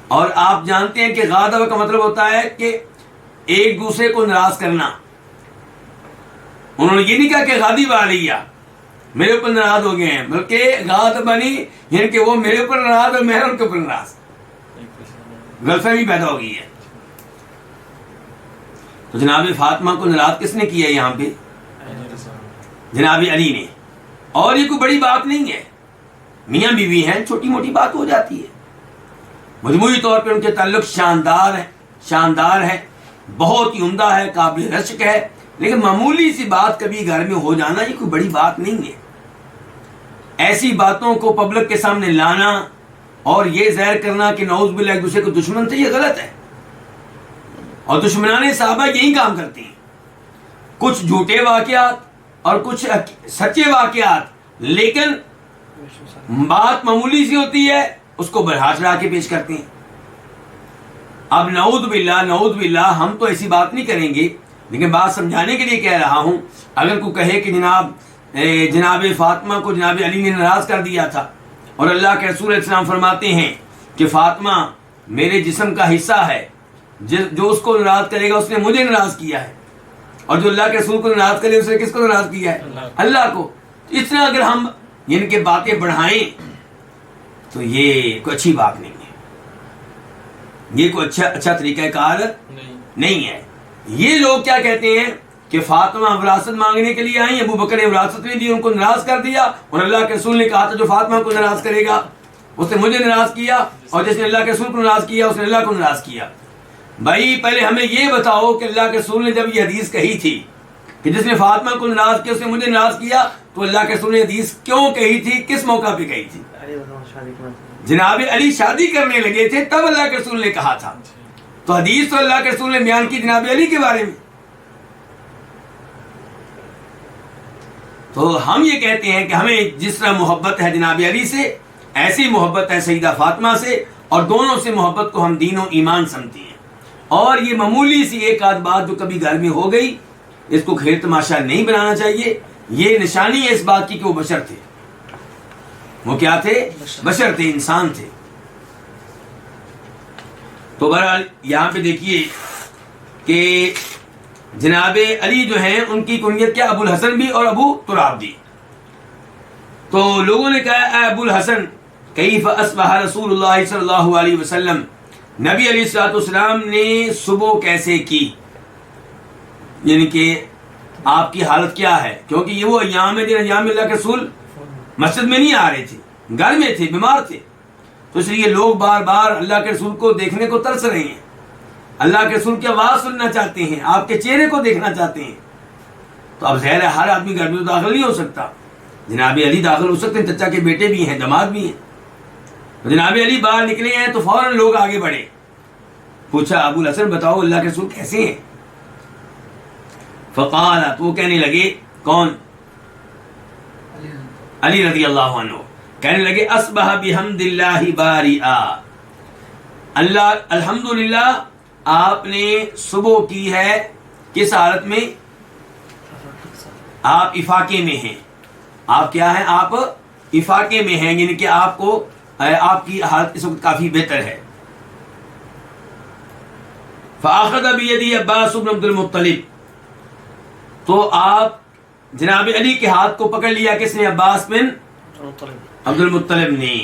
اور آپ جانتے ہیں کہ غاضب کا مطلب ہوتا ہے کہ ایک دوسرے کو ناراض کرنا. انہوں نے یہ نہیں کہا کہ غاضب علیہ، میرے اوپر ناراض ہو گئے ہیں، بلکہ غاضبنی یعنی کہ وہ میرے اوپر ناراض اور میں ان کے اوپر ناراض. غلط فہمی پیدا ہو گئی ہے. تو جناب فاطمہ کو ناراض کس نے کیا یہاں پہ؟ جناب علی نے. اور یہ کوئی بڑی بات نہیں ہے، میاں بیوی ہیں، چھوٹی موٹی بات ہو جاتی ہے. مجموعی طور پہ ان کے تعلق شاندار ہے، بہت ہی عمدہ ہے، قابل رشک ہے، لیکن معمولی سی بات کبھی گھر میں ہو جانا یہ کوئی بڑی بات نہیں ہے. ایسی باتوں کو پبلک کے سامنے لانا اور یہ ظاہر کرنا کہ نعوذ باللہ ایک دوسرے کو دشمن تھے، یہ غلط ہے. اور دشمنان صحابہ یہی کام کرتے ہیں، کچھ جھوٹے واقعات اور کچھ سچے واقعات، لیکن بات معمولی سی ہوتی ہے اس کو بڑھا چڑھا کے پیش کرتے ہیں. اب نعوذ باللہ ہم تو ایسی بات نہیں کریں گے، لیکن بات سمجھانے کے لیے کہہ رہا ہوں. اگر کوئی کہے کہ جناب فاطمہ کو جناب علی نے ناراض کر دیا تھا، اور اللہ کے رسول علیہ السلام فرماتے ہیں کہ فاطمہ میرے جسم کا حصہ ہے، جو اس کو ناراض کرے گا اس نے مجھے ناراض کیا ہے، اور جو اللہ کے رسول کو ناراض کرے اس نے کس کو ناراض کیا ہے؟ اللہ کو. اتنا اگر ہم ان کے باتیں بڑھائیں تو یہ کوئی اچھی بات نہیں ہے، یہ کوئی اچھا طریقہ کار نہیں ہے. یہ لوگ کیا کہتے ہیں کہ فاطمہ وراثت مانگنے کے لیے آئیں، ابو بکر نے وراثت نہیں دی، ان کو ناراض کر دیا، اور اللہ کے رسول نے کہا تھا جو فاطمہ کو ناراض کرے گا اس نے مجھے ناراض کیا، اور جس نے اللہ کے رسول کو ناراض کیا اس نے اللہ کو ناراض کیا. بھائی پہلے ہمیں یہ بتاؤ کہ اللہ کے رسول نے جب یہ حدیث کہی تھی کہ جس نے فاطمہ کو ناراض کیا اس نے مجھے ناراض کیا، تو اللہ کے رسول نے حدیث کیوں کہی تھی، کس موقع پہ کہی تھی؟ جناب علی شادی کرنے لگے تھے تب اللہ کے رسول نے کہا تھا. تو حدیث تو اللہ کے رسول نے بیان کی جناب علی کے بارے میں. تو ہم یہ کہتے ہیں کہ ہمیں جس طرح محبت ہے جناب علی سے، ایسی محبت ہے سیدہ فاطمہ سے، اور دونوں سے محبت کو ہم دین و ایمان سمجھتے ہیں. اور یہ معمولی سی ایک آدھ بات جو کبھی گھر میں ہو گئی اس کو کھیل تماشا نہیں بنانا چاہیے. یہ نشانی ہے اس بات کی کہ وہ بشر تھے. وہ کیا تھے؟ بشر تھے، انسان تھے. تو بہرحال یہاں پہ دیکھیے کہ جناب علی جو ہیں ان کی کنیت کیا؟ ابو الحسن بھی اور ابو تراب بھی. تو لوگوں نے کہا اے ابو الحسن کیف اصبح رسول اللہ صلی اللہ علیہ وسلم، نبی علیہ الصلوۃ والسلام نے صبح کیسے کی، یعنی کہ آپ کی حالت کیا ہے؟ کیونکہ یہ وہ ایام ہے جن ایام اللہ کے رسول مسجد میں نہیں آ رہے تھے، گھر میں تھے، بیمار تھے. تو اس لیے لوگ بار بار اللہ کے رسول کو دیکھنے کو ترس رہے ہیں، اللہ کے رسول کی آواز سننا چاہتے ہیں، آپ کے چہرے کو دیکھنا چاہتے ہیں. تو اب ظاہر ہے ہر آدمی گھر میں تو داخل نہیں ہو سکتا. جناب علی داخل ہو سکتے ہیں، چچا کے بیٹے بھی ہیں، داماد بھی ہیں. جناب علی باہر نکلے ہیں تو فوراً لوگ آگے بڑھے. پوچھا ابو الحسن بتاؤ اللہ کے رسول کیسے ہیں؟ فقال، تو وہ کہنے لگے، کون؟ علی رضی اللہ عنہ کہنے لگے اصبح بحمد اللہ بارئا، اللہ الحمدللہ آپ نے صبح کی ہے کس حالت میں؟ آپ افاقے میں ہیں. آپ کیا ہیں؟ آپ افاقے میں ہیں، یعنی کہ آپ کی حالت اس وقت کافی بہتر ہے. فاخذ بیدی عباس بن عبد المطلب، تو آپ جناب علی کے ہاتھ کو پکڑ لیا کس نے؟ عباس بن عبد المطلب نے.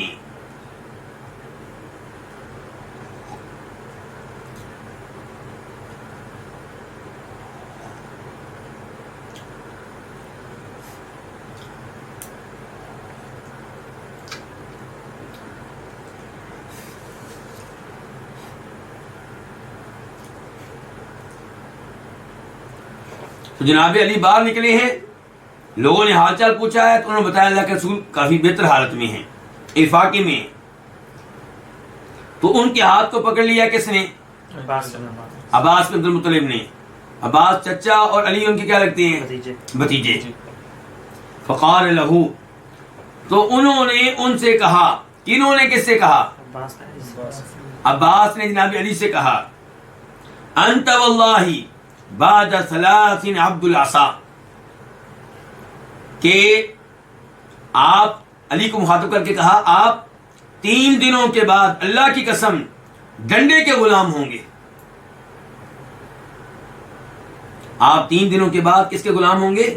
تو جناب علی باہر نکلے ہیں، لوگوں نے حال چال پوچھا ہے تو انہوں نے بتایا اللہ کے رسول کافی بہتر حالت میں ہیں، افاقے میں. تو ان کے ہاتھ کو پکڑ لیا کس نے؟ عباس بن عبد المطلب نے. عباس چچا اور علی ان کے کیا لگتے ہیں؟ بھتیجے. فقال لہو، تو انہوں نے ان سے کہا، کنہوں نے کس سے کہا؟ عباس نے جناب علی سے کہا، انت واللہ بعد ثلاث عبد العصا، کہ آپ علی کو مخاطب کر کے کہا آپ 3 دنوں کے بعد اللہ کی قسم ڈنڈے کے غلام ہوں گے. آپ 3 دنوں کے بعد کس کے غلام ہوں گے؟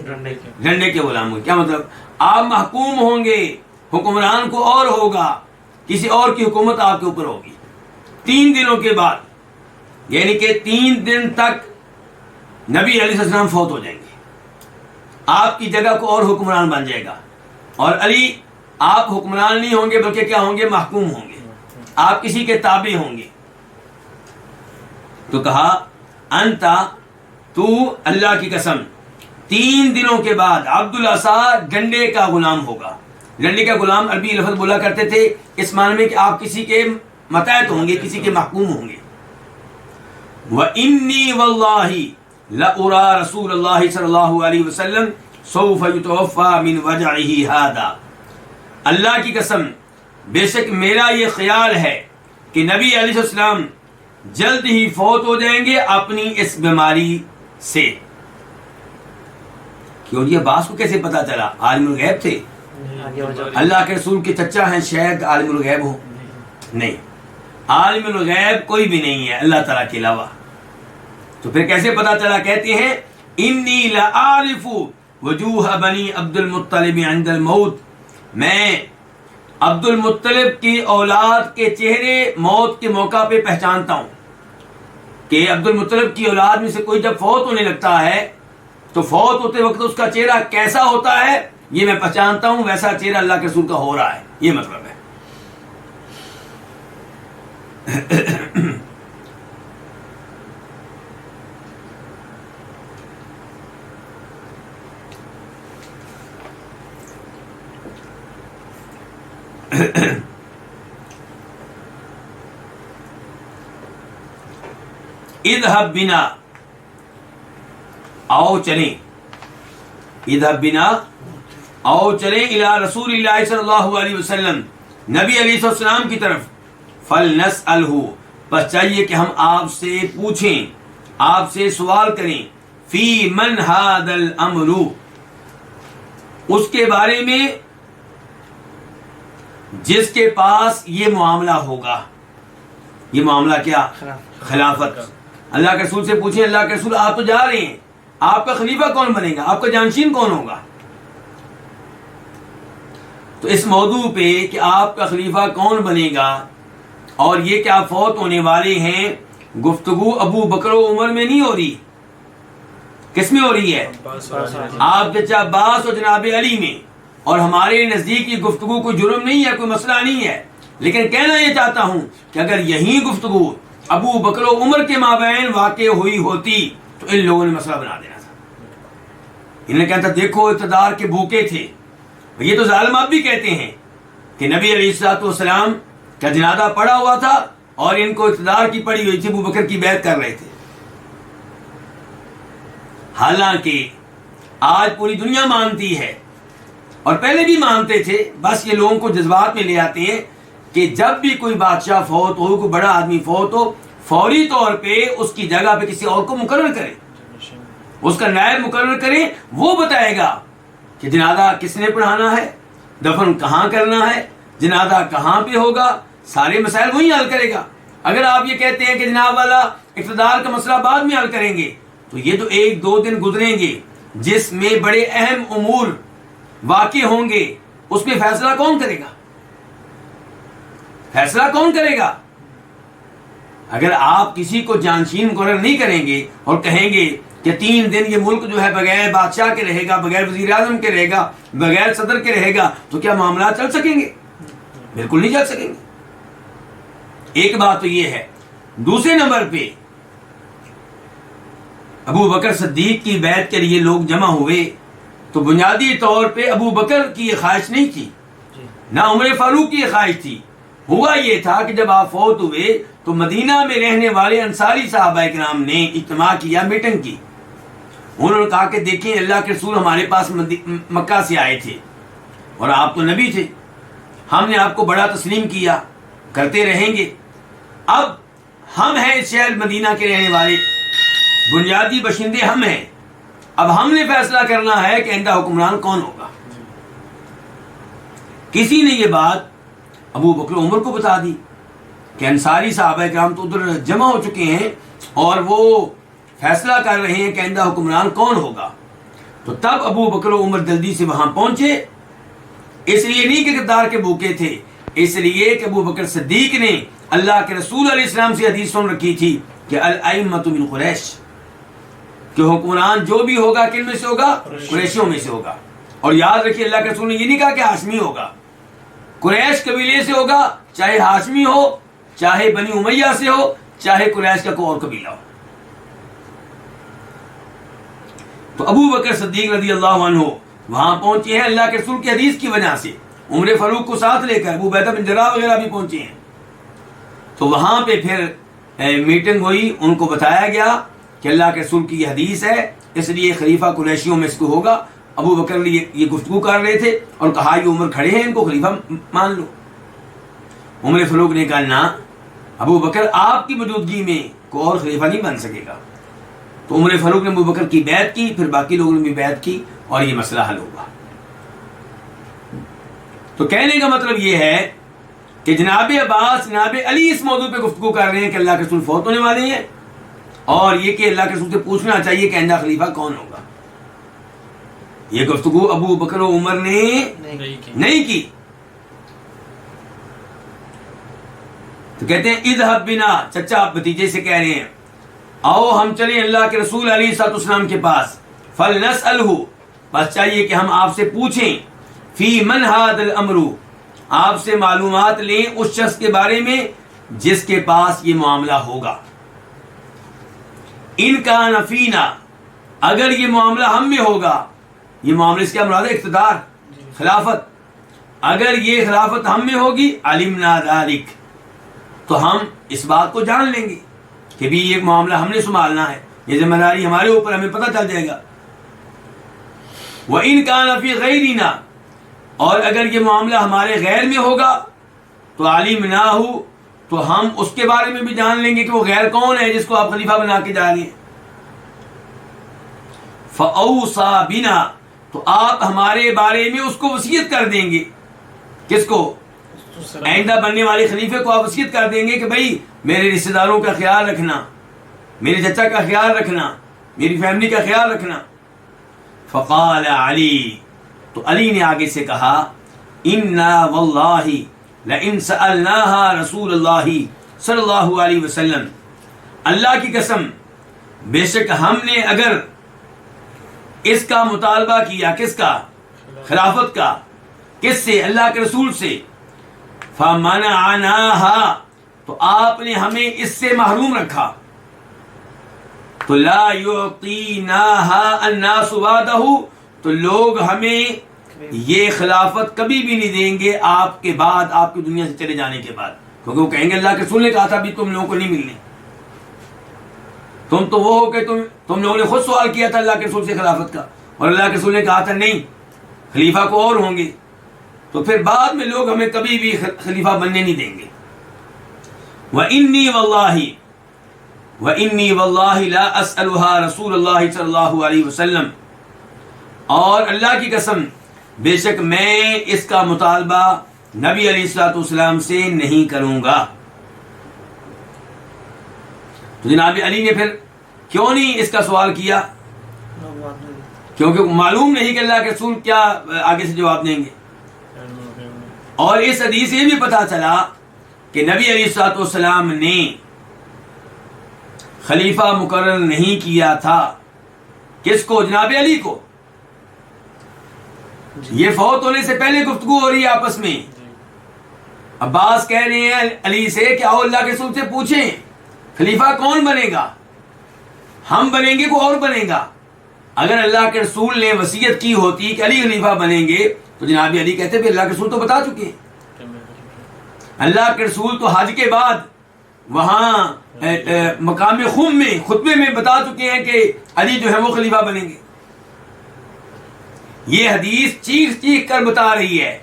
ڈنڈے کے غلام ہوں گے. کیا مطلب؟ آپ محکوم ہوں گے، حکمران کو اور ہوگا، کسی اور کی حکومت آپ کے اوپر ہوگی 3 دنوں کے بعد. یعنی کہ 3 دن تک نبی علیہ السلام فوت ہو جائیں گے، آپ کی جگہ کو اور حکمران بن جائے گا، اور علی آپ حکمران نہیں ہوں گے بلکہ کیا ہوں گے؟ محکوم ہوں گے، آپ کسی کے تابع ہوں گے۔ تو کہا انتا، تو اللہ کی قسم 3 دنوں کے بعد عبد العصا ڈنڈے کا غلام ہوگا۔ ڈنڈے کا غلام عربی لفظ بولا کرتے تھے اس معنی میں کہ آپ کسی کے متحد ہوں گے، کسی کے محکوم ہوں گے۔ وَإِنِّي وَاللَّهِ لَأُرَى رسول اللہ صلی اللہ علیہ وسلم سوف يتوفى من وجعه هذا، اللہ کی قسم بے شک میرا یہ خیال ہے کہ نبی علیہ السلام جلد ہی فوت ہو جائیں گے اپنی اس بیماری سے۔ کیوں جی عباس کو کیسے پتا چلا؟ عالم الغیب تھے؟ اللہ کے رسول کے چچا ہیں، شاید عالم الغیب ہو؟ نہیں، عالم الغیب کوئی بھی نہیں ہے اللہ تعالیٰ کے علاوہ۔ تو پھر کیسے پتا چلا؟ کہتے ہیں انی لأعرف وجوہ بنی عبد المطلب عند الموت، میں عبد المطلب کی اولاد کے چہرے موت کے موقع پہ پہچانتا ہوں کہ عبد المطلب کی اولاد میں سے کوئی جب فوت ہونے لگتا ہے تو فوت ہوتے وقت اس کا چہرہ کیسا ہوتا ہے یہ میں پہچانتا ہوں، ویسا چہرہ اللہ کے رسول کا ہو رہا ہے، یہ مطلب ہے۔ اذهب بنا، آؤ چلیں، اذهب بنا، آؤ چلیں الی رسول اللہ صلی اللہ علیہ وسلم، نبی علیہ السلام کی طرف، فلنسألہ، بس چاہیے کہ ہم آپ سے پوچھیں، آپ سے سوال کریں، فی من ھذا الامر، اس کے بارے میں جس کے پاس یہ معاملہ ہوگا۔ یہ معاملہ کیا؟ خلافت۔ اللہ کے رسول سے پوچھیں، اللہ کے رسول آپ تو جا رہے ہیں، آپ کا خلیفہ کون بنے گا؟ آپ کا جانشین کون ہوگا؟ تو اس موضوع پہ کہ آپ کا خلیفہ کون بنے گا اور یہ کہ آپ فوت ہونے والے ہیں، گفتگو ابو بکر و عمر میں نہیں ہو رہی، کس میں ہو رہی ہے؟ آپ چچا عباس اور جناب علی میں۔ اور ہمارے نزدیک یہ گفتگو کوئی جرم نہیں ہے، کوئی مسئلہ نہیں ہے، لیکن کہنا یہ چاہتا ہوں کہ اگر یہی گفتگو ابو بکر و عمر کے مابین واقع ہوئی ہوتی تو ان لوگوں نے مسئلہ بنا دینا تھا۔ انہوں نے کہا تھا دیکھو اقتدار کے بھوکے تھے، یہ تو ظالم آپ بھی کہتے ہیں کہ نبی علیہ الصلوۃ والسلام کا جنازہ پڑا ہوا تھا اور ان کو اقتدار کی پڑی ہوئی تھی، ابو بکر کی بیعت کر رہے تھے۔ حالانکہ آج پوری دنیا مانتی ہے اور پہلے بھی مانتے تھے، بس یہ لوگوں کو جذبات میں لے آتے ہیں کہ جب بھی کوئی بادشاہ فوت ہو، کوئی بڑا آدمی فوت ہو، فوری طور پہ اس کی جگہ پہ کسی اور کو مقرر کریں، اس کا نائب مقرر کریں، وہ بتائے گا کہ جنازہ کس نے پڑھانا ہے، دفن کہاں کرنا ہے، جنازہ کہاں پہ ہوگا، سارے مسائل وہی حل کرے گا۔ اگر آپ یہ کہتے ہیں کہ جناب والا اقتدار کا مسئلہ بعد میں حل کریں گے، تو یہ تو 1-2 دن گزریں گے جس میں بڑے اہم امور واقع ہوں گے، اس میں فیصلہ کون کرے گا؟ فیصلہ کون کرے گا؟ اگر آپ کسی کو جانشین مقرر نہیں کریں گے اور کہیں گے کہ 3 دن یہ ملک جو ہے بغیر بادشاہ کے رہے گا، بغیر وزیر اعظم کے رہے گا، بغیر صدر کے رہے گا، تو کیا معاملات چل سکیں گے؟ بالکل نہیں چل سکیں گے۔ ایک بات تو یہ ہے۔ دوسرے نمبر پہ ابو بکر صدیق کی بیعت کے لیے لوگ جمع ہوئے تو بنیادی طور پہ ابو بکر کی یہ خواہش نہیں تھی، نہ عمر فاروق کی یہ خواہش تھی۔ ہوا یہ تھا کہ جب آپ فوت ہوئے تو مدینہ میں رہنے والے انصاری صحابہ کرام نے اجتماع کیا، میٹنگ کی۔ انہوں نے کہا کہ دیکھیں اللہ کے رسول ہمارے پاس مکہ سے آئے تھے اور آپ تو نبی تھے، ہم نے آپ کو بڑا تسلیم کیا، کرتے رہیں گے۔ اب ہم ہیں اس شہر مدینہ کے رہنے والے، بنیادی باشندے ہم ہیں، اب ہم نے فیصلہ کرنا ہے کہ آئندہ حکمران کون ہوگا۔ کسی نے یہ بات ابو بکر عمر کو بتا دی کہ انصاری صحابہ کرام تو ادھر جمع ہو چکے ہیں اور وہ فیصلہ کر رہے ہیں کہ آئندہ حکمران کون ہوگا۔ تو تب ابو بکر و عمر جلدی سے وہاں پہنچے، اس لیے نہیں کہ اقتدار کے بھوکے تھے، اس لیے کہ ابو بکر صدیق نے اللہ کے رسول علیہ السلام سے حدیث سن رکھی تھی کہ الائمۃ من قریش، کہ حکمران جو بھی ہوگا کن میں سے ہوگا؟ قریشیوں میں سے ہوگا. اور یاد رکھیے اللہ کے رسول نے یہ نہیں کہا کہ ہاشمی ہوگا، قریش قبیلے سے ہوگا، چاہے ہاشمی ہو، چاہے بنی امیہ سے ہو، چاہے قریش کا کوئی اور قبیلہ ہو. تو ابو بکر صدیق رضی اللہ عنہ وہاں پہنچے ہیں اللہ کے رسول کی حدیث کی وجہ سے، عمر فاروق کو ساتھ لے کر، ابو عبیدہ بن جراح وغیرہ بھی پہنچے ہیں. تو وہاں پہ پھر میٹنگ ہوئی، ان کو بتایا گیا کہ اللہ کے رسول کی یہ حدیث ہے، اس لیے خلیفہ قریشیوں میں اس کو ہوگا. ابو بکر نے یہ گفتگو کر رہے تھے اور کہا یہ عمر کھڑے ہیں، ان کو خلیفہ مان لو. عمر فاروق نے کہا نہ ابو بکر، آپ کی موجودگی میں کوئی اور خلیفہ نہیں بن سکے گا. تو عمر فاروق نے ابو بکر کی بیعت کی، پھر باقی لوگوں نے بھی بیعت کی اور یہ مسئلہ حل ہوا. تو کہنے کا مطلب یہ ہے کہ جناب عباس، جناب علی اس موضوع پہ گفتگو کر رہے ہیں کہ اللہ کے رسول فوت ہونے والے ہیں، اور یہ کہ اللہ کے رسول سے پوچھنا چاہیے کہ آئندہ خلیفہ کون ہوگا. یہ گفتگو ابو بکر و عمر نے نہیں کی. تو کہتے ہیں اذهب بنا، چچا بھتیجے سے کہہ رہے ہیں آؤ ہم چلیں اللہ کے رسول علیہ الصلوۃ والسلام کے پاس. فلنسألہ، بس چاہیے کہ ہم آپ سے پوچھیں، فی من ھذا الامر، آپ سے معلومات لیں اس شخص کے بارے میں جس کے پاس یہ معاملہ ہوگا. ان کان فینا، اگر یہ معاملہ ہم میں ہوگا، یہ معاملے سے کیا مراد ہے؟ اقتدار، خلافت. اگر یہ خلافت ہم میں ہوگی، علمنا ذلک، تو ہم اس بات کو جان لیں گے کہ بھی یہ معاملہ ہم نے سنبھالنا ہے، یہ ذمہ داری ہمارے اوپر، ہمیں پتہ چل جائے گا. وَإِن كَانَ فِي غَيْرِنَا، اور اگر یہ معاملہ ہمارے غیر میں ہوگا تو عَلِمْنَاهُ، تو ہم اس کے بارے میں بھی جان لیں گے کہ وہ غیر کون ہے جس کو آپ خلیفہ بنا کے جا رہے ہیں. فَأَوْصَى بِنَا، تو آپ ہمارے بارے میں اس کو وصیت کر دیں گے. کس کو؟ آئندہ بننے والے خلیفے کو آپ وصیت کر دیں گے کہ بھائی میرے رشتہ داروں کا خیال رکھنا، میرے چچا کا خیال رکھنا، میری فیملی کا خیال رکھنا. فقال علی، تو علی نے آگے سے کہا انا واللہ لئن سألناها رسول اللہ صلی اللہ علیہ وسلم، اللہ کی قسم بے شک ہم نے اگر اس کا مطالبہ کیا، کس کا؟ خلافت کا. کس سے؟ اللہ کے رسول سے. فمنعناها، تو آپ نے ہمیں اس سے محروم رکھا. تو لا یعطیناها الناس بعدہ، تو لوگ ہمیں یہ خلافت کبھی بھی نہیں دیں گے آپ کے بعد، آپ کی دنیا سے چلے جانے کے بعد. کیونکہ وہ کہیں گے اللہ کے رسول نے کہا تھا بھی تم لوگوں کو نہیں ملنے، تم تو وہ ہو کہ تم لوگوں نے خود سوال کیا تھا اللہ کے رسول سے خلافت کا، اور اللہ کے رسول نے کہا تھا نہیں خلیفہ کو اور ہوں گے، تو پھر بعد میں لوگ ہمیں کبھی بھی خلیفہ بننے نہیں دیں گے. وَإِنِّي وَاللَّهِ لَا أَسْأَلُهَا رسول اللہ صلی اللہ علیہ وسلم، اور اللہ کی قسم بے شک میں اس کا مطالبہ نبی علیہ الصلوۃ والسلام سے نہیں کروں گا. تو جناب علی نے پھر کیوں نہیں اس کا سوال کیا؟ کیونکہ معلوم نہیں کہ اللہ کے رسول کیا آگے سے جواب دیں گے. اور اس حدیث سے بھی پتہ چلا کہ نبی علیہ الصلوۃ والسلام نے خلیفہ مقرر نہیں کیا تھا. کس کو؟ جناب علی کو. یہ فوت ہونے سے پہلے گفتگو ہو رہی ہے آپس میں. عباس کہہ رہے ہیں علی سے کہ آؤ اللہ کے رسول سے پوچھیں خلیفہ کون بنے گا، ہم بنیں گے کوئی اور بنے گا. اگر اللہ کے رسول نے وصیت کی ہوتی کہ علی خلیفہ بنیں گے تو جناب علی کہتے پھر اللہ کے رسول تو بتا چکے ہیں. اللہ کے رسول تو حج کے بعد وہاں مقام خم میں خطبے میں بتا چکے ہیں کہ علی جو ہے وہ خلیفہ بنیں گے. یہ حدیث چیخ چیخ کر بتا رہی ہے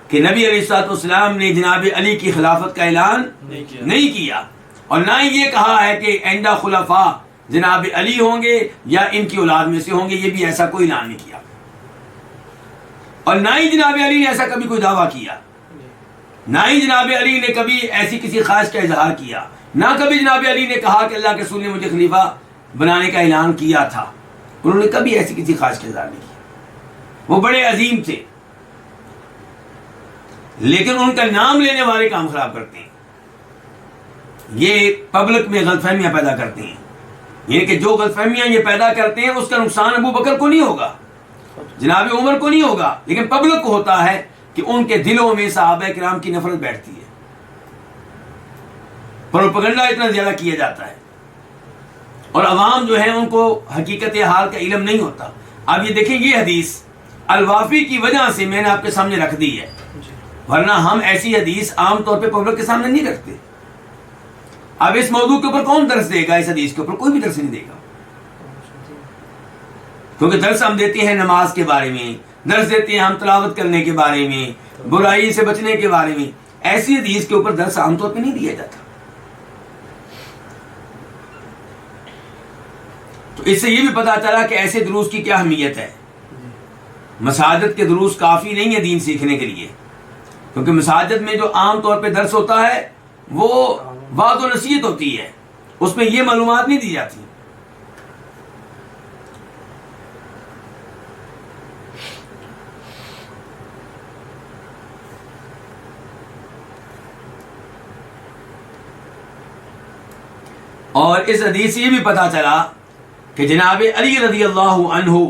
کہ نبی علیہ الصلوۃ والسلام نے جناب علی کی خلافت کا اعلان نہیں کیا، اور نہ ہی یہ کہا ہے کہ آئندہ خلفاء جناب علی ہوں گے یا ان کی اولاد میں سے ہوں گے. یہ بھی ایسا کوئی اعلان نہیں کیا، اور نہ ہی جناب علی نے ایسا کبھی کوئی دعویٰ کیا، نہ ہی جناب علی نے کبھی ایسی کسی خواہش کا اظہار کیا، نہ کبھی جناب علی نے کہا کہ اللہ کے رسول نے مجھے خلیفہ بنانے کا اعلان کیا تھا. انہوں نے کبھی ایسی کسی خواہش کا اظہار نہیں کیا. وہ بڑے عظیم تھے، لیکن ان کا نام لینے والے کام خراب کرتے ہیں، یہ پبلک میں غلط فہمیاں پیدا کرتے ہیں. یعنی کہ جو غلط فہمیاں یہ پیدا کرتے ہیں اس کا نقصان ابو بکر کو نہیں ہوگا، جناب عمر کو نہیں ہوگا، لیکن پبلک کو ہوتا ہے کہ ان کے دلوں میں صحابہ کرام کی نفرت بیٹھتی ہے، پروپیگنڈا اتنا زیادہ کیا جاتا ہے، اور عوام جو ہے ان کو حقیقت حال کا علم نہیں ہوتا۔ اب یہ دیکھیں، یہ حدیث الوافی کی وجہ سے میں نے آپ کے سامنے رکھ دی ہے، ورنہ ہم ایسی حدیث عام طور پہ پبلک کے سامنے نہیں رکھتے۔ اب اس موضوع کے اوپر کون درس دے گا؟ اس حدیث کے اوپر کوئی بھی درس نہیں دے گا، کیونکہ درس ہم دیتے ہیں نماز کے بارے میں، درس دیتے ہیں ہم تلاوت کرنے کے بارے میں، برائی سے بچنے کے بارے میں، ایسی حدیث کے اوپر درس عام طور پہ نہیں دیا جاتا۔ تو اس سے یہ بھی پتا چلا کہ ایسے دروس کی کیا اہمیت ہے۔ مساجد کے دروس کافی نہیں ہے دین سیکھنے کے لیے، کیونکہ مساجد میں جو عام طور پہ درس ہوتا ہے وہ وعظ و نصیحت ہوتی ہے، اس میں یہ معلومات نہیں دی جاتی۔ اور اس حدیث سے یہ بھی پتا چلا کہ جناب علی رضی اللہ عنہ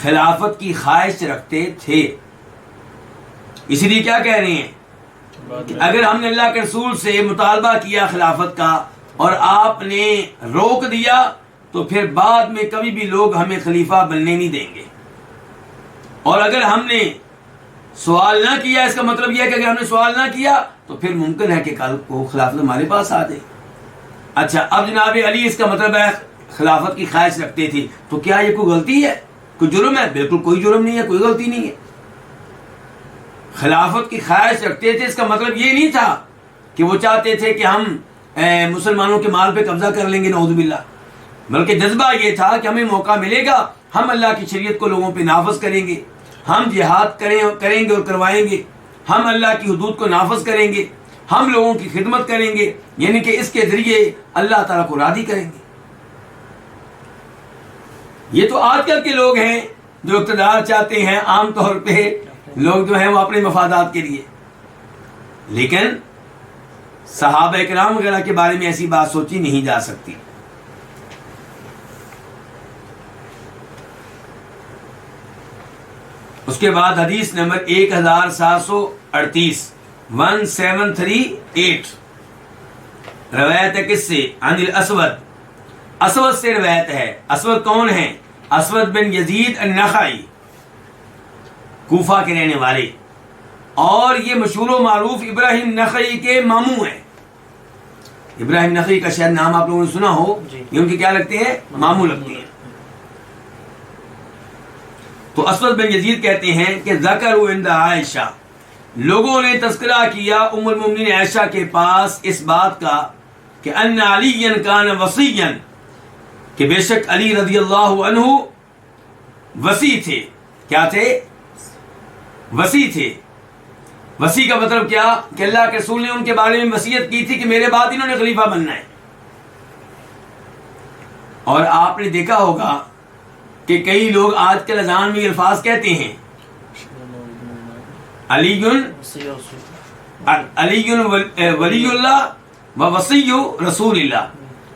خلافت کی خواہش رکھتے تھے۔ اس لیے کیا کہہ رہے ہیں کہ اگر ہم نے اللہ کے رسول سے مطالبہ کیا خلافت کا اور آپ نے روک دیا تو پھر بعد میں کبھی بھی لوگ ہمیں خلیفہ بننے نہیں دیں گے، اور اگر ہم نے سوال نہ کیا، اس کا مطلب یہ ہے کہ اگر ہم نے سوال نہ کیا تو پھر ممکن ہے کہ کل کو خلافت ہمارے پاس آ جائے۔ اچھا، اب جناب علی اس کا مطلب ہے خلافت کی خواہش رکھتے تھے، تو کیا یہ کوئی غلطی ہے، کوئی جرم ہے؟ بالکل کوئی جرم نہیں ہے، کوئی غلطی نہیں ہے۔ خلافت کی خواہش رکھتے تھے، اس کا مطلب یہ نہیں تھا کہ وہ چاہتے تھے کہ ہم مسلمانوں کے مال پہ قبضہ کر لیں گے، نعوذ باللہ، بلکہ جذبہ یہ تھا کہ ہمیں موقع ملے گا ہم اللہ کی شریعت کو لوگوں پہ نافذ کریں گے، ہم جہاد کریں گے اور کروائیں گے، ہم اللہ کی حدود کو نافذ کریں گے، ہم لوگوں کی خدمت کریں گے، یعنی کہ اس کے ذریعے اللہ تعالیٰ کو راضی کریں گے۔ یہ تو آج کل کے لوگ ہیں جو اقتدار چاہتے ہیں، عام طور پہ لوگ جو ہیں وہ اپنے مفادات کے لیے، لیکن صحابہ کرام وغیرہ کے بارے میں ایسی بات سوچی نہیں جا سکتی۔ اس کے بعد حدیث نمبر 1738 1738 روایت ہے کس سے؟ عن الاسود، اسود سے روایت ہے۔ اسود کون ہے؟ اسود بن یزید النخعی، کوفہ کے رہنے والے، اور یہ مشہور و معروف ابراہیم نخعی کے ماموں ہیں۔ ابراہیم نخعی کا شاید نام آپ لوگوں نے سنا ہو، یہ ان کے کیا لگتے ہیں؟ ماموں لگتے ہیں۔ تو اسود بن یزید کہتے ہیں کہ ذکروا عند عائشہ، لوگوں نے تذکرہ کیا ام المؤمنین عائشہ کے پاس اس بات کا کہ ان علی کان وصیا، کہ بے شک علی رضی اللہ عنہ وصی تھے۔ کیا تھے؟ وصی تھے۔ وصی کا مطلب کیا؟ کہ اللہ کے رسول نے ان کے بارے میں وصیت کی تھی کہ میرے بعد انہوں نے خلیفہ بننا ہے۔ اور آپ نے دیکھا ہوگا کہ کئی لوگ آج کل اذان میں الفاظ کہتے ہیں علی ولی اللہ و وصی رسول اللہ،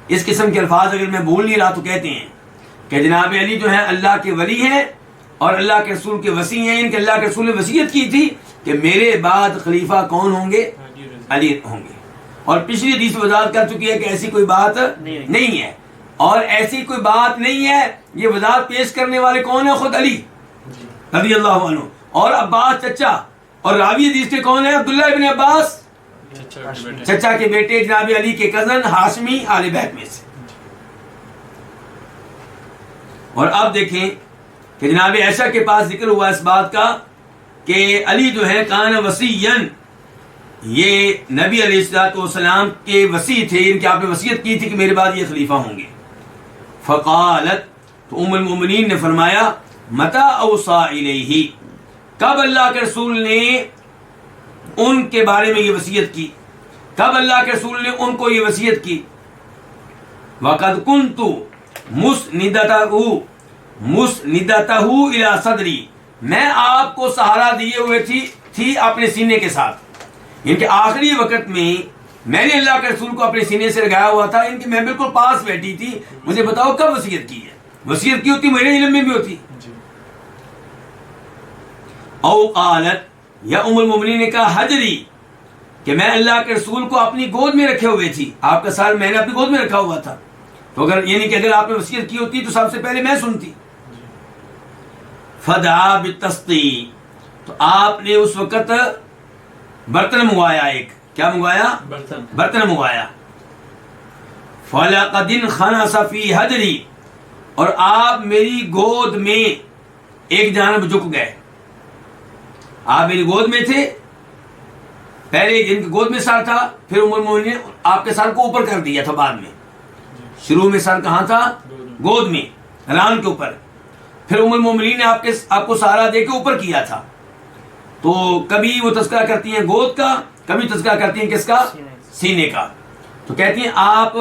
اس قسم کے الفاظ اگر میں بول نہیں رہا تو کہتے ہیں کہ جناب علی جو ہیں اللہ کے ولی ہیں اور اللہ کے رسول کے وصی ہیں، ان کے اللہ کے رسول نے وصیت کی تھی کہ میرے بعد خلیفہ کون ہوں گے؟ علی ہوں گے۔ اور پچھلی حدیث میں وضاحت کر چکی ہے کہ ایسی کوئی بات نہیں ہے، اور ایسی کوئی بات نہیں ہے، یہ وضاحت پیش کرنے والے کون ہیں؟ خود علی رضی اللہ عنہ، اور عباس چچا، اور راوی حدیث کے کون ہیں؟ عبداللہ ابن عباس، چچا کے بیٹے جناب علی کے کزن ہاشمی آل بیت میں سے۔ اور اب دیکھیں کہ جناب عائشہ کے پاس ذکر ہوا اس بات کا کہ علی جو ہے کان وصیًا، یہ نبی علیہ الصلوۃ والسلام کے وصی تھے، ان کی آپ نے وصیت کی تھی کہ میرے بعد یہ خلیفہ ہوں گے۔ فقالت، تو ام المؤمنین نے فرمایا متى اوصى الیہ، کب اللہ کے رسول نے ان کے بارے میں یہ وصیت کی، کب اللہ کے رسول نے ان کو یہ وصیت کی؟ وقد كنت مسندتہ الی صدری، میں آپ کو سہارا دیے ہوئے تھی اپنے سینے کے ساتھ، یعنی کہ آخری وقت میں میں نے اللہ کے رسول کو اپنے سینے سے لگایا ہوا تھا، ان کے میں بالکل پاس بیٹھی تھی، مجھے بتاؤ کب وصیت کی ہے؟ وصیت کی ہوتی میرے علم میں بھی ہوتی. او قالت، یا ام المومنین نے کہا حجری، کہ میں اللہ کے رسول کو اپنی گود میں رکھے ہوئے تھی، آپ کا سال میں نے اپنی گود میں رکھا ہوا تھا، تو اگر یعنی کہ اگر آپ نے وصیت کی ہوتی تو سب سے پہلے میں سنتی. فدعا بالتسقی، تو آپ نے اس وقت برتن منگوایا، ایک کیا منگوایا؟ برتن منگوایا. فلقد انخنس فی حجری، اور آپ میری گود میں ایک جانب جھک گئے. آپ میری گود میں تھے، پہلے ان کی گود میں سر تھا، پھر ام المومنین نے آپ کے سر کو اوپر کر دیا تھا بعد میں. شروع میں سر کہاں تھا؟ گود میں، ران کے اوپر. پھر ام المومنین نے آپ کو سہارا دے کے اوپر کیا تھا. تو کبھی وہ تذکرہ کرتی ہیں گود کا، کبھی تذکرہ کرتی ہیں کس کا؟ سینے کا. تو کہتی ہیں آپ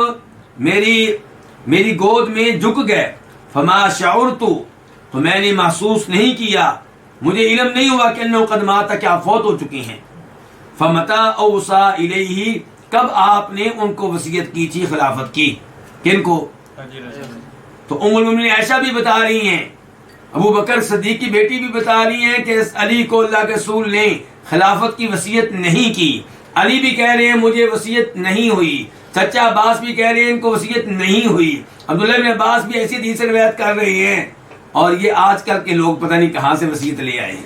میری گود میں جھک گئے. فما شعرت، تو میں نے محسوس نہیں کیا، مجھے علم نہیں ہوا کہ انہو قد مات، کہ آپ فوت ہو چکی ہیں. فمتا اوصى الیہ، کب آپ نے ان کو وصیت کی تھی خلافت کی؟ کن کو؟ تو ام المومنین عائشہ بھی بتا رہی ہیں، ابو بکر صدیق کی بیٹی بھی بتا رہی ہیں کہ علی کو اللہ کے رسول نے خلافت کی وصیت نہیں کی. علی بھی کہہ رہے ہیں مجھے وصیت نہیں ہوئی. چچا عباس بھی کہہ رہے ہیں ان کو وصیت نہیں ہوئی. عبداللہ بن عباس بھی ایسی حدیث سے روایت کر رہے ہیں. اور یہ آج کل کے لوگ پتہ نہیں کہاں سے وصیت لے آئے ہیں.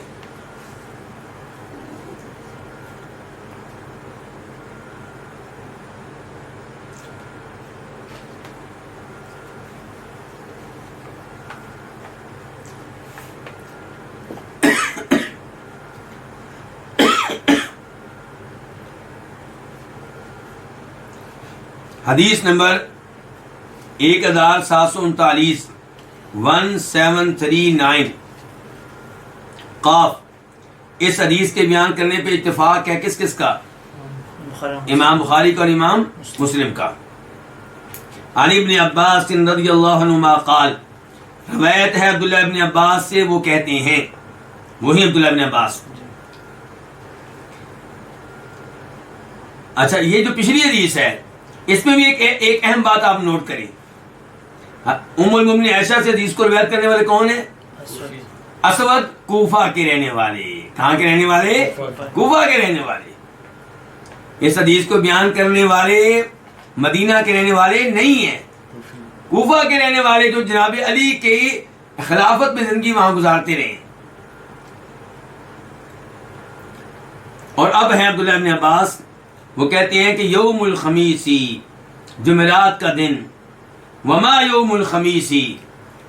حدیث نمبر 1739 1739 قاف. اس حدیث کے بیان کرنے پہ اتفاق ہے کس کس کا؟ امام بخاری کا اور امام مسلم کا. عن ابن عباس رضی اللہ عنہما قال، روایت ہے عبداللہ ابن عباس سے، وہ کہتے ہیں، وہی عبداللہ ابن عباس. اچھا، یہ جو پچھلی حدیث ہے اس میں بھی ایک اہم بات آپ نوٹ کریں. ام المومنین عائشہ سے حدیث کو روایت کرنے والے کون ہیں؟ اسود، کوفہ کے رہنے والے. کہاں کے رہنے والے؟ کوفہ کے رہنے والے. اس حدیث کو بیان کرنے والے مدینہ کے رہنے والے نہیں ہیں، کوفہ کے رہنے والے جو جناب علی کے خلافت میں زندگی وہاں گزارتے رہے. اور اب ہیں عبداللہ ابن عباس، وہ کہتے ہیں کہ یوم الخمیسی، جمعرات کا دن. وما یوم الخمیسی،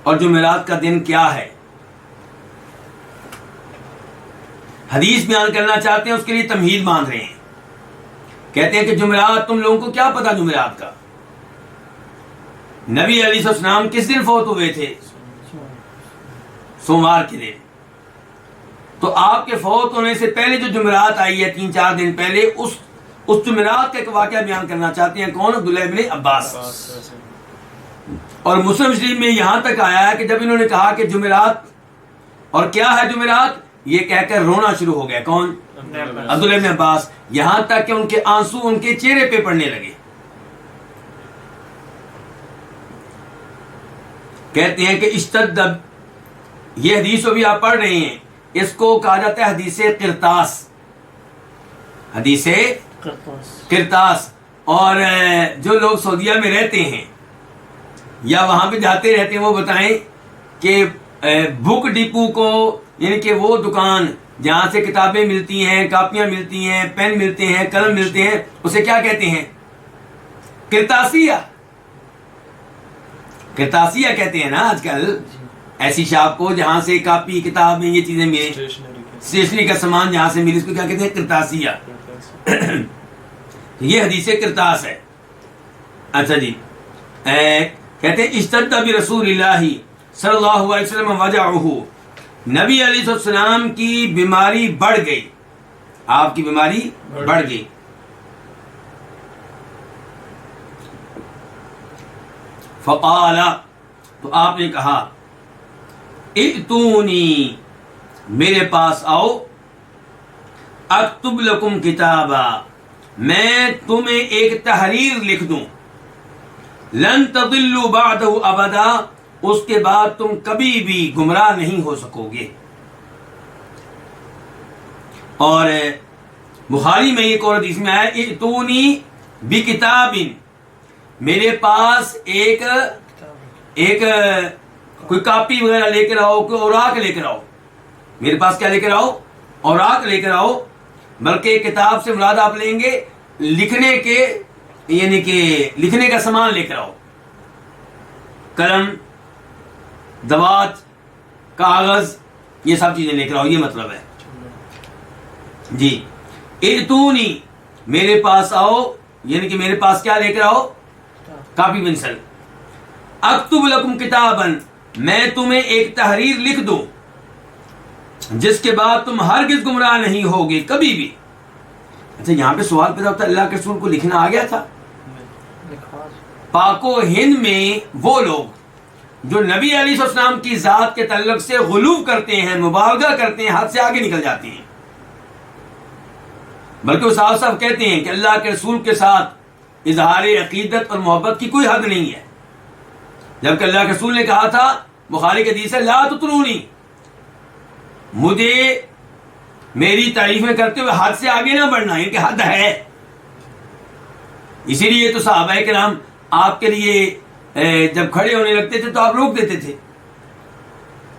اور جمعرات کا دن کیا ہے؟ حدیث بیان کرنا چاہتے ہیں، اس کے لیے تمہید باندھ رہے ہیں. کہتے ہیں کہ جمعرات، تم لوگوں کو کیا پتا جمعرات کا؟ نبی علیہ السلام کس دن فوت ہوئے تھے؟ سوموار کے دن. تو آپ کے فوت ہونے سے پہلے جو جمعرات آئی ہے 3-4 دن پہلے، اس جمعرات کا ایک واقعہ بیان کرنا چاہتے ہیں. کون؟ عبداللہ ابن عباس. اور مسلم شریف میں یہاں تک آیا ہے کہ جب انہوں نے کہا کہ جمعرات، اور کیا ہے جمعرات، یہ کہہ کر رونا شروع ہو گیا. کون؟ عبداللہ ابن عباس. یہاں تک کہ ان کے آنسو ان کے چہرے پہ پڑنے لگے. کہتے ہیں کہ اشتد، یہ حدیث بھی آپ پڑھ رہے ہیں، اس کو کہا جاتا ہے حدیث قرطاس. حدیث قرطاس. اور جو لوگ سعودیہ میں رہتے ہیں یا وہاں پہ جاتے رہتے ہیں وہ بتائیں کہ بک ڈپو کو، یعنی کہ وہ دکان جہاں سے کتابیں ملتی ہیں، کاپیاں ملتی ہیں، پین ملتے ہیں، قلم ملتے ہیں، اسے کیا کہتے ہیں؟ قرطاسیہ. قرطاسیہ کہتے ہیں نا آج کل ایسی شاپ کو جہاں سے کاپی، کتاب میں یہ چیزیں ملیں، اسٹیشنری کا سامان جہاں سے ملے، اس کو کیا کہتے ہیں؟ قرطاسیہ. یہ حدیث قرطاس ہے. اچھا جی، کہتے ہیں اشتد برسول اللہ صلی اللہ علیہ وسلم وجعہ، نبی علیہ السلام کی بیماری بڑھ گئی، آپ کی بیماری بڑھ گئی. فقال، تو آپ نے کہا، ائتونی، میرے پاس آؤ، اکتب لکم کتابا، میں تمہیں ایک تحریر لکھ دوں، لن تضلوا بعدہ ابدا، اس کے بعد تم کبھی بھی گمراہ نہیں ہو سکو گے۔ اور بخاری میں ایک اور حدیث میں آیا، ائتونی بکتاب، میرے پاس ایک کوئی کاپی وغیرہ لے کر آؤ، کوئی اوراق لے کر آؤ، میرے پاس کیا لے کر آؤ؟ اوراق لے کر آؤ، بلکہ کتاب سے مراد آپ لیں گے لکھنے کے، یعنی کہ لکھنے کا سامان لے کر آؤ، قلم، دوات، کاغذ، یہ سب چیزیں لے کر آؤ، یہ مطلب ہے جی۔ ائتونی، میرے پاس آؤ، یعنی کہ میرے پاس کیا لے کر آؤ؟ Copy pencil. اکتب لکم کتابا، میں تمہیں ایک تحریر لکھ دوں جس کے بعد تم ہرگز گمراہ نہیں ہوگے کبھی بھی۔ اچھا، یہاں پہ سوال پیدا ہوتا ہے، اللہ کے رسول کو لکھنا آ گیا تھا؟ پاک و ہند میں وہ لوگ جو نبی علیہ السلام کی ذات کے تعلق سے غلو کرتے ہیں، مبالغہ کرتے ہیں، حد سے آگے نکل جاتے ہیں، بلکہ وہ صاف صاف کہتے ہیں کہ اللہ کے رسول کے ساتھ اظہار عقیدت اور محبت کی کوئی حد نہیں ہے، جبکہ اللہ کے رسول نے کہا تھا، بخاری کی حدیث ہے، لا تطرونی، مجھے میری تعریفیں کرتے ہوئے حد سے آگے نہ بڑھنا، یہ کہ حد ہے۔ اسی لیے تو صحابہ کرام آپ کے لیے جب کھڑے ہونے لگتے تھے تو آپ روک دیتے تھے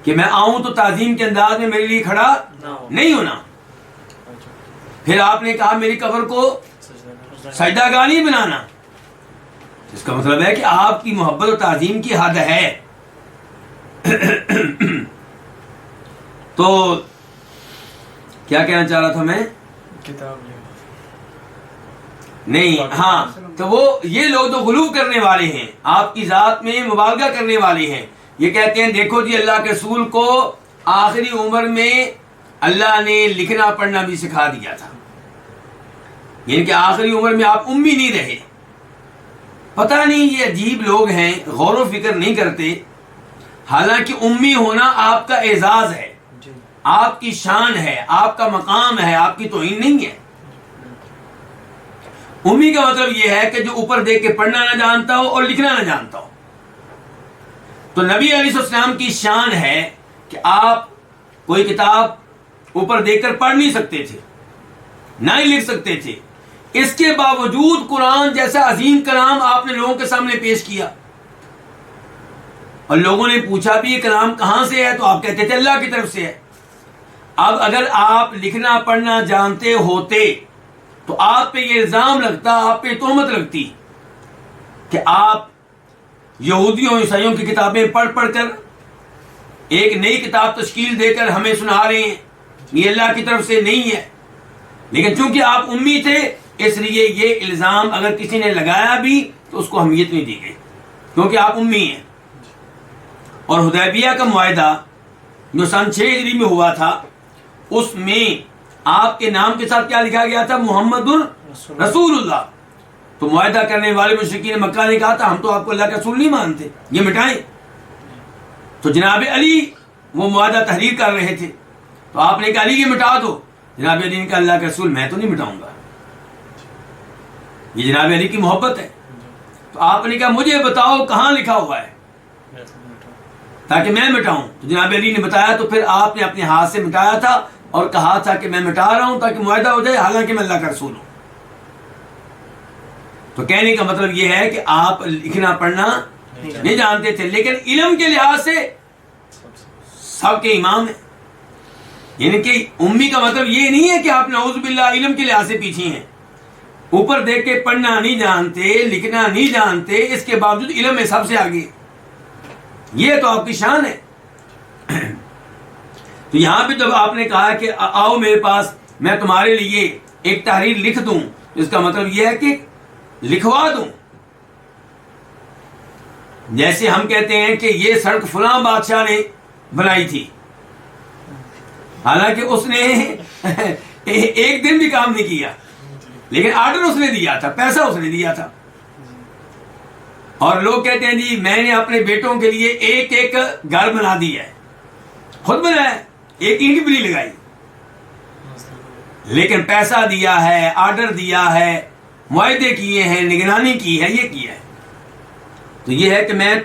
کہ میں آؤں تو تعظیم کے انداز میں میرے لیے کھڑا نہیں ہونا۔ پھر آپ نے کہا میری قبر کو سجدہ گاہ نہیں بنانا، اس کا مطلب ہے کہ آپ کی محبت و تعظیم کی حد ہے۔ تو کیا کہنا چاہ رہا تھا میں؟ نہیں، ہاں، تو وہ یہ لوگ تو غلو کرنے والے ہیں، آپ کی ذات میں مبالغہ کرنے والے ہیں، یہ کہتے ہیں دیکھو جی اللہ کے رسول کو آخری عمر میں اللہ نے لکھنا پڑھنا بھی سکھا دیا تھا، یعنی کہ آخری عمر میں آپ امی نہیں رہے۔ پتہ نہیں یہ عجیب لوگ ہیں، غور و فکر نہیں کرتے، حالانکہ امی ہونا آپ کا اعزاز ہے، آپ کی شان ہے، آپ کا مقام ہے، آپ کی توہین نہیں ہے۔ امی کا مطلب یہ ہے کہ جو اوپر دیکھ کے پڑھنا نہ جانتا ہو اور لکھنا نہ جانتا ہو۔ تو نبی علیہ السلام کی شان ہے کہ آپ کوئی کتاب اوپر دیکھ کر پڑھ نہیں سکتے تھے، نہ ہی لکھ سکتے تھے، اس کے باوجود قرآن جیسا عظیم کلام آپ نے لوگوں کے سامنے پیش کیا، اور لوگوں نے پوچھا بھی یہ کلام کہاں سے ہے تو آپ کہتے تھے اللہ کی طرف سے ہے۔ اب اگر آپ لکھنا پڑھنا جانتے ہوتے تو آپ پہ یہ الزام لگتا، آپ پہ تہمت لگتی کہ آپ یہودیوں عیسائیوں کی کتابیں پڑھ پڑھ کر ایک نئی کتاب تشکیل دے کر ہمیں سنا رہے ہیں، یہ اللہ کی طرف سے نہیں ہے۔ لیکن چونکہ آپ امی تھے اس لیے یہ الزام اگر کسی نے لگایا بھی تو اس کو اہمیت نہیں دی گئی، کیونکہ آپ امی ہیں۔ اور حدیبیہ کا معاہدہ جو سن 6 ہجری میں ہوا تھا، اس میں آپ کے نام کے ساتھ کیا لکھا گیا تھا؟ محمد رسول اللہ۔ تو معاہدہ کرنے والے مشرکین مکہ نے کہا تھا ہم تو آپ کو اللہ کا رسول نہیں مانتے، یہ مٹائیں۔ تو جناب علی وہ معاہدہ تحریر کر رہے تھے، تو آپ نے کہا علی یہ مٹا دو، جناب علی نے کہا اللہ کا رسول میں تو نہیں مٹاؤں گا، یہ جناب علی کی محبت ہے۔ تو آپ نے کہا مجھے بتاؤ کہاں لکھا ہوا ہے تاکہ میں مٹاؤں۔ تو جناب علی نے بتایا، تو پھر آپ نے اپنے ہاتھ سے مٹایا تھا اور کہا تھا کہ میں مٹا رہا ہوں تاکہ معاہدہ ہو جائے، حالانکہ میں اللہ کا رسول ہوں۔ تو کہنے کا مطلب یہ ہے کہ آپ لکھنا پڑھنا نہیں جانتے تھے، لیکن علم کے لحاظ سے سب کے امام ہیں۔ یعنی کہ امی کا مطلب یہ نہیں ہے کہ آپ نعوذ باللہ علم کے لحاظ سے پیچھے ہیں، اوپر دیکھ کے پڑھنا نہیں جانتے، لکھنا نہیں جانتے، اس کے باوجود علم میں سب سے آگے، یہ تو آپ کی شان ہے۔ تو یہاں پہ جب آپ نے کہا کہ آؤ میرے پاس میں تمہارے لیے ایک تحریر لکھ دوں، اس کا مطلب یہ ہے کہ لکھوا دوں۔ جیسے ہم کہتے ہیں کہ یہ سڑک فلاں بادشاہ نے بنائی تھی، حالانکہ اس نے ایک دن بھی کام نہیں کیا، لیکن آرڈر اس نے دیا تھا، پیسہ اس نے دیا تھا۔ اور لوگ کہتے ہیں جی میں نے اپنے بیٹوں کے لیے ایک ایک گھر بنا دیا ہے، خود بنایا، ایک اینٹ بھی نہیں لگائی۔ لیکن پیسہ دیا ہے، آرڈر دیا ہے، معاہدے کیے ہیں، نگرانی کی ہے، یہ کیا ہے. تو یہ ہے کہ میں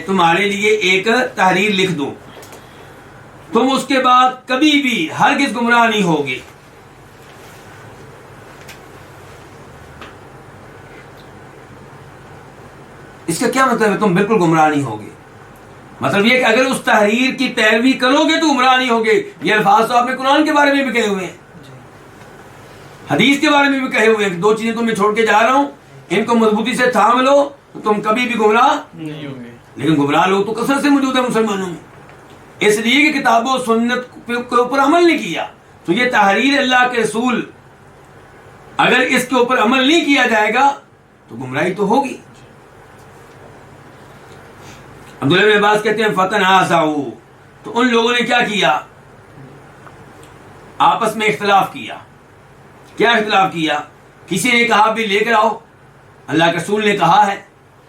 تمہارے لیے ایک تحریر لکھ دوں، تم اس کے بعد کبھی بھی ہرگز گمراہ نہیں ہوگے. اس کا کیا مطلب ہے تم بالکل گمراہ نہیں ہوگے؟ مطلب یہ کہ اگر اس تحریر کی پیروی کرو گے تو گمراہ نہیں ہوگے. یہ الفاظ تو آپ نے قرآن کے بارے میں بھی کہے ہوئے ہیں، حدیث کے بارے میں بھی کہے ہوئے ہیں کہ دو چیزیں تمہیں چھوڑ کے جا رہا ہوں، ان کو مضبوطی سے تھام لو تو تم کبھی بھی گمراہ نہیں ہوں گے. لیکن گمراہ لوگ تو کثرت سے موجود ہیں مسلمانوں میں، اس لیے کہ کتاب و سنت کے اوپر عمل نہیں کیا. تو یہ تحریر اللہ کے رسول، اگر اس کے اوپر عمل نہیں کیا جائے گا تو گمراہی تو ہوگی. عبداللہ بن عباس کہتے ہیں فتنازعوا، تو ان لوگوں نے کیا کیا؟ آپس میں اختلاف کیا. کیا اختلاف کیا؟ کسی نے کہا بھی لے کر آؤ، اللہ کے رسول نے کہا ہے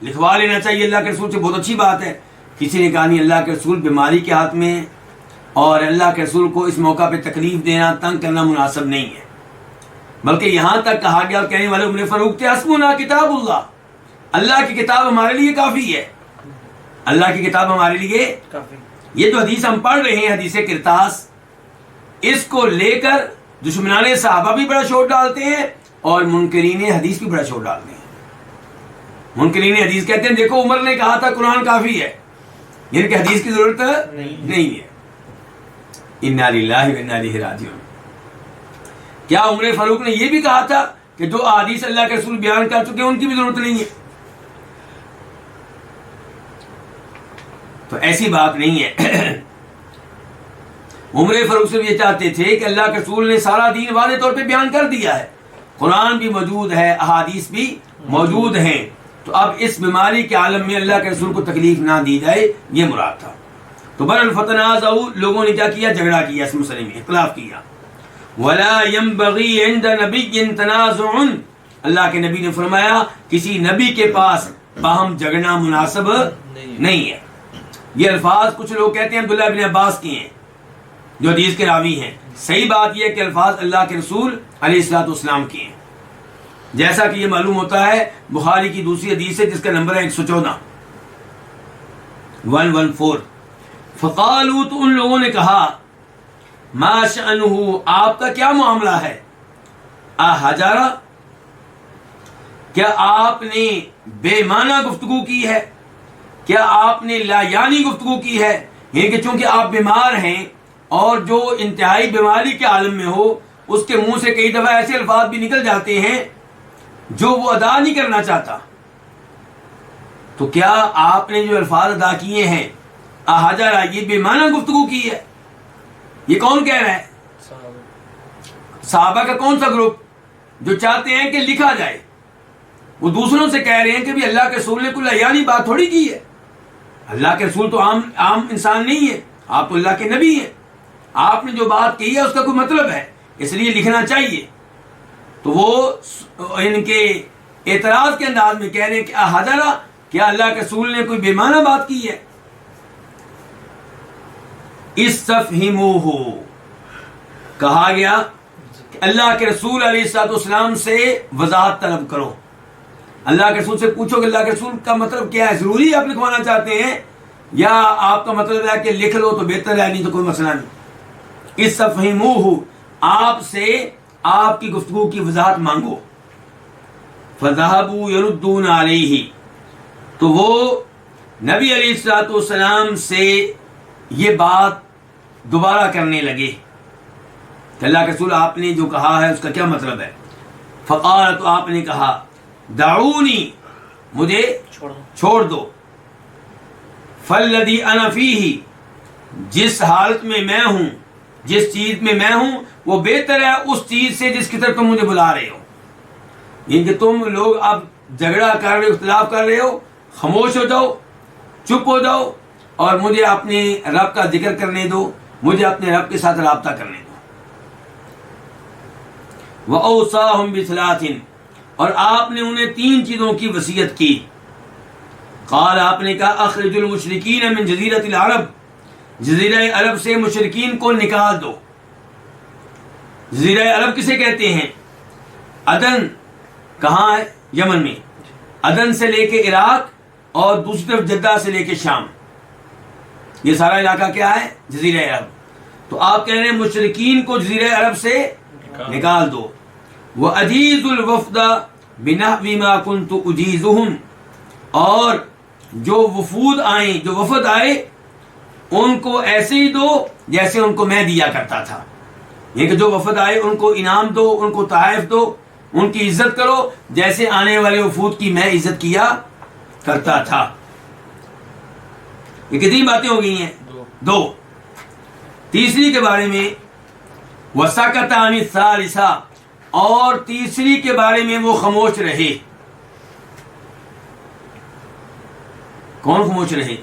لکھوا لینا چاہیے اللہ کے رسول سے، بہت اچھی بات ہے. کسی نے کہا نہیں، اللہ کے رسول بیماری کے ہاتھ میں ہے اور اللہ کے رسول کو اس موقع پہ تکلیف دینا، تنگ کرنا مناسب نہیں ہے. بلکہ یہاں تک کہا گیا، اور کہنے والے عمر فاروق تھے، حسبنا کتاب اللہ، اللہ کی کتاب ہمارے لیے کافی ہے، اللہ کی کتاب ہمارے لیے کافی. یہ جو حدیث ہم پڑھ رہے ہیں، حدیث کرتاس، اس کو لے کر دشمنان صحابہ بھی بڑا شور ڈالتے ہیں اور منکرین حدیث بھی بڑا شور ڈالتے ہیں. منکرین حدیث کہتے ہیں دیکھو عمر نے کہا تھا قرآن کافی ہے، یعنی کہ حدیث کی ضرورت نہیں ہے. انا للہ و انا الیہ راجعون. کیا عمر فاروق نے یہ بھی کہا تھا کہ جو احادیث اللہ کے رسول بیان کر چکے ہیں ان کی بھی ضرورت نہیں ہے؟ تو ایسی بات نہیں ہے. عمر فاروق سے بھی یہ چاہتے تھے کہ اللہ کے رسول نے سارا دین واضح طور پہ بیان کر دیا ہے، قرآن بھی موجود ہے، احادیث بھی موجود ہیں، تو اب اس بیماری کے عالم میں اللہ کے رسول کو تکلیف نہ دی جائے، یہ مراد تھا. تو برحال فتنازعوا، لوگوں نے کیا کیا؟ جھگڑا کیا، اس مسئلے میں اختلاف کیا. ولا ينبغي عند نبی تنازع، اللہ کے نبی نے فرمایا کسی نبی کے پاس باہم جھگڑنا مناسب نہیں ہے. یہ الفاظ کچھ لوگ کہتے ہیں عبداللہ بن عباس کی ہیں جو حدیث کے راوی ہیں. صحیح بات یہ ہے کہ الفاظ اللہ کے رسول علیہ الصلوۃ والسلام کی ہیں، جیسا کہ یہ معلوم ہوتا ہے بخاری کی دوسری حدیث ہے جس کا نمبر ہے 114. فقالوا، تو ان لوگوں نے کہا ما شأنہ، آپ کا کیا معاملہ ہے؟ احجرا، کیا آپ نے بے معنی گفتگو کی ہے؟ کیا آپ نے لا یعنی گفتگو کی ہے؟ یعنی کہ چونکہ آپ بیمار ہیں اور جو انتہائی بیماری کے عالم میں ہو، اس کے منہ سے کئی دفعہ ایسے الفاظ بھی نکل جاتے ہیں جو وہ ادا نہیں کرنا چاہتا. تو کیا آپ نے جو الفاظ ادا کیے ہیں احجرا، یہ بے معنی گفتگو کی ہے؟ یہ کون کہہ رہا ہے؟ صحابہ کا کون سا گروپ جو چاہتے ہیں کہ لکھا جائے؟ وہ دوسروں سے کہہ رہے ہیں کہ بھی اللہ کے رسول نے کوئی یعنی بات تھوڑی کی ہے. اللہ کے رسول تو عام انسان نہیں ہے، آپ تو اللہ کے نبی ہیں، آپ نے جو بات کی ہے اس کا کوئی مطلب ہے، اس لیے لکھنا چاہیے. تو وہ ان کے اعتراض کے انداز میں کہہ رہے ہیں کہ احجرا، کیا اللہ کے رسول نے کوئی بے معنی بات کی ہے؟ استفہموہ، کہا گیا کہ اللہ کے رسول علیہ الصلوۃ والسلام سے وضاحت طلب کرو، اللہ کے رسول سے پوچھو کہ اللہ کے رسول کا مطلب کیا ہے، ضروری آپ لکھوانا چاہتے ہیں یا آپ کا مطلب ہے کہ لکھ لو تو بہتر ہے، نہیں تو کوئی مسئلہ نہیں. استفہموہ، آپ سے آپ کی گفتگو کی وضاحت مانگو. فذهبوا يردون علیہ، تو وہ نبی علیہ الصلوۃ والسلام سے یہ بات دوبارہ کرنے لگے کہ اللہ کے رسول آپ نے جو کہا ہے اس کا کیا مطلب ہے. فقال، تو آپ نے کہا دعونی، مجھے چھوڑ دو. فالذی انا فیہ، جس حالت میں میں ہوں، جس چیز میں میں ہوں وہ بہتر ہے اس چیز سے جس کی طرف تم مجھے بلا رہے ہو. یعنی کہ تم لوگ اب جھگڑا کر رہے ہو، اختلاف کر رہے ہو، خاموش ہو جاؤ، چپ ہو جاؤ اور مجھے اپنے رب کا ذکر کرنے دو، مجھے اپنے رب کے ساتھ رابطہ کرنے دو. وَأَوْصَاهُمْ بِثَلَاثٍ، اور آپ نے انہیں 3 چیزوں کی وصیت کی. قال، آپ نے کہا اخرج المشرکین من جزیرۃ العرب، جزیرہ عرب سے مشرکین کو نکال دو. وَأَوْصَاهُمْ بِثَلَاثٍ، اور آپ نے انہیں 3 چیزوں کی وصیت کی. قال، آپ نے کہا اخرج المشرکین من جزیرۃ العرب، جزیرہ عرب سے مشرکین کو نکال دو. جزیرہ عرب کسے کہتے ہیں؟ عدن کہاں ہے؟ یمن میں. عدن سے لے کے عراق اور دوسری طرف جدہ سے لے کے شام، یہ سارا علاقہ کیا ہے؟ جزیرہ عرب. تو آپ کہہ رہے ہیں مشرکین کو جزیرہ عرب سے نکال دو. وَأَجِيزُ الْوَفْدَ بِنَحْوِ مَا كُنْتُ أُجِيزُهُمْ، اور جو وفود آئیں، جو وفد آئے، ان کو ایسے ہی دو جیسے ان کو میں دیا کرتا تھا. یہ کہ جو وفد آئے ان کو انعام دو، ان کو تحائف دو، ان کی عزت کرو جیسے آنے والے وفود کی میں عزت کیا کرتا تھا. یہ کتنی باتیں ہو گئی ہیں؟ دو. تیسری کے بارے میں وَسَكَتَ عَنِ الثَّالِثَةِ، اور تیسری کے بارے میں وہ خاموش رہے. کون خاموش رہے؟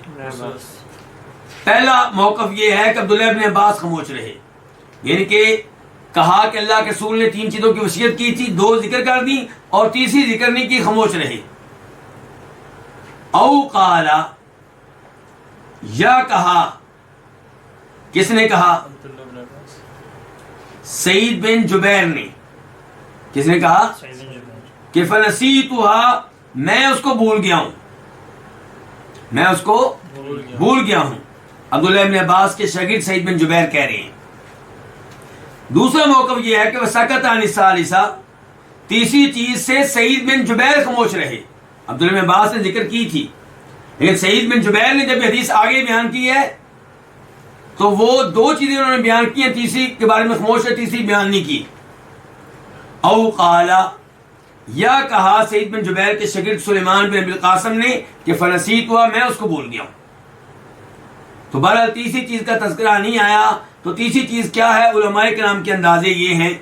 پہلا موقف یہ ہے کہ عبداللہ ابن عباس خاموش رہے، یعنی کہ کہا کہ اللہ کے رسول نے 3 چیزوں کی وصیت کی تھی، 2 ذکر کر دی اور تیسری ذکر نہیں کی، خاموش رہے. او قال، یا کہا، کس نے کہا؟ سعید بن جبیر نے. کس نے کہا؟ کہ فنسیتھا، میں اس کو بھول گیا ہوں، میں اس کو بھول گیا ہوں. عبداللہ ابن عباس کے شاگرد سعید بن جبیر کہہ رہے ہیں. دوسرا موقف یہ ہے کہ وَسَكَتَ عَنِ الثَّالِثَةِ، تیسری چیز سے سعید بن جبیر خاموش رہے. عبداللہ بن عباس نے ذکر کی تھی، لیکن سعید بن جبیر نے جب حدیث آگے بیان کی ہے تو وہ 2 چیزیں انہوں نے بیان کی ہیں، تیسری کے بارے میں خاموش ہے، تیسری بیان نہیں کی. او قال، یا کہا سعید بن جبیر کے شاگرد سلیمان بن ابی القاسم نے کہ فنسیتھا، میں اس کو بھول گیا ہوں. تو بہرحال تیسری چیز کا تذکرہ نہیں آیا. تو تیسری چیز کیا ہے؟ علماء کرام کے اندازے یہ ہیں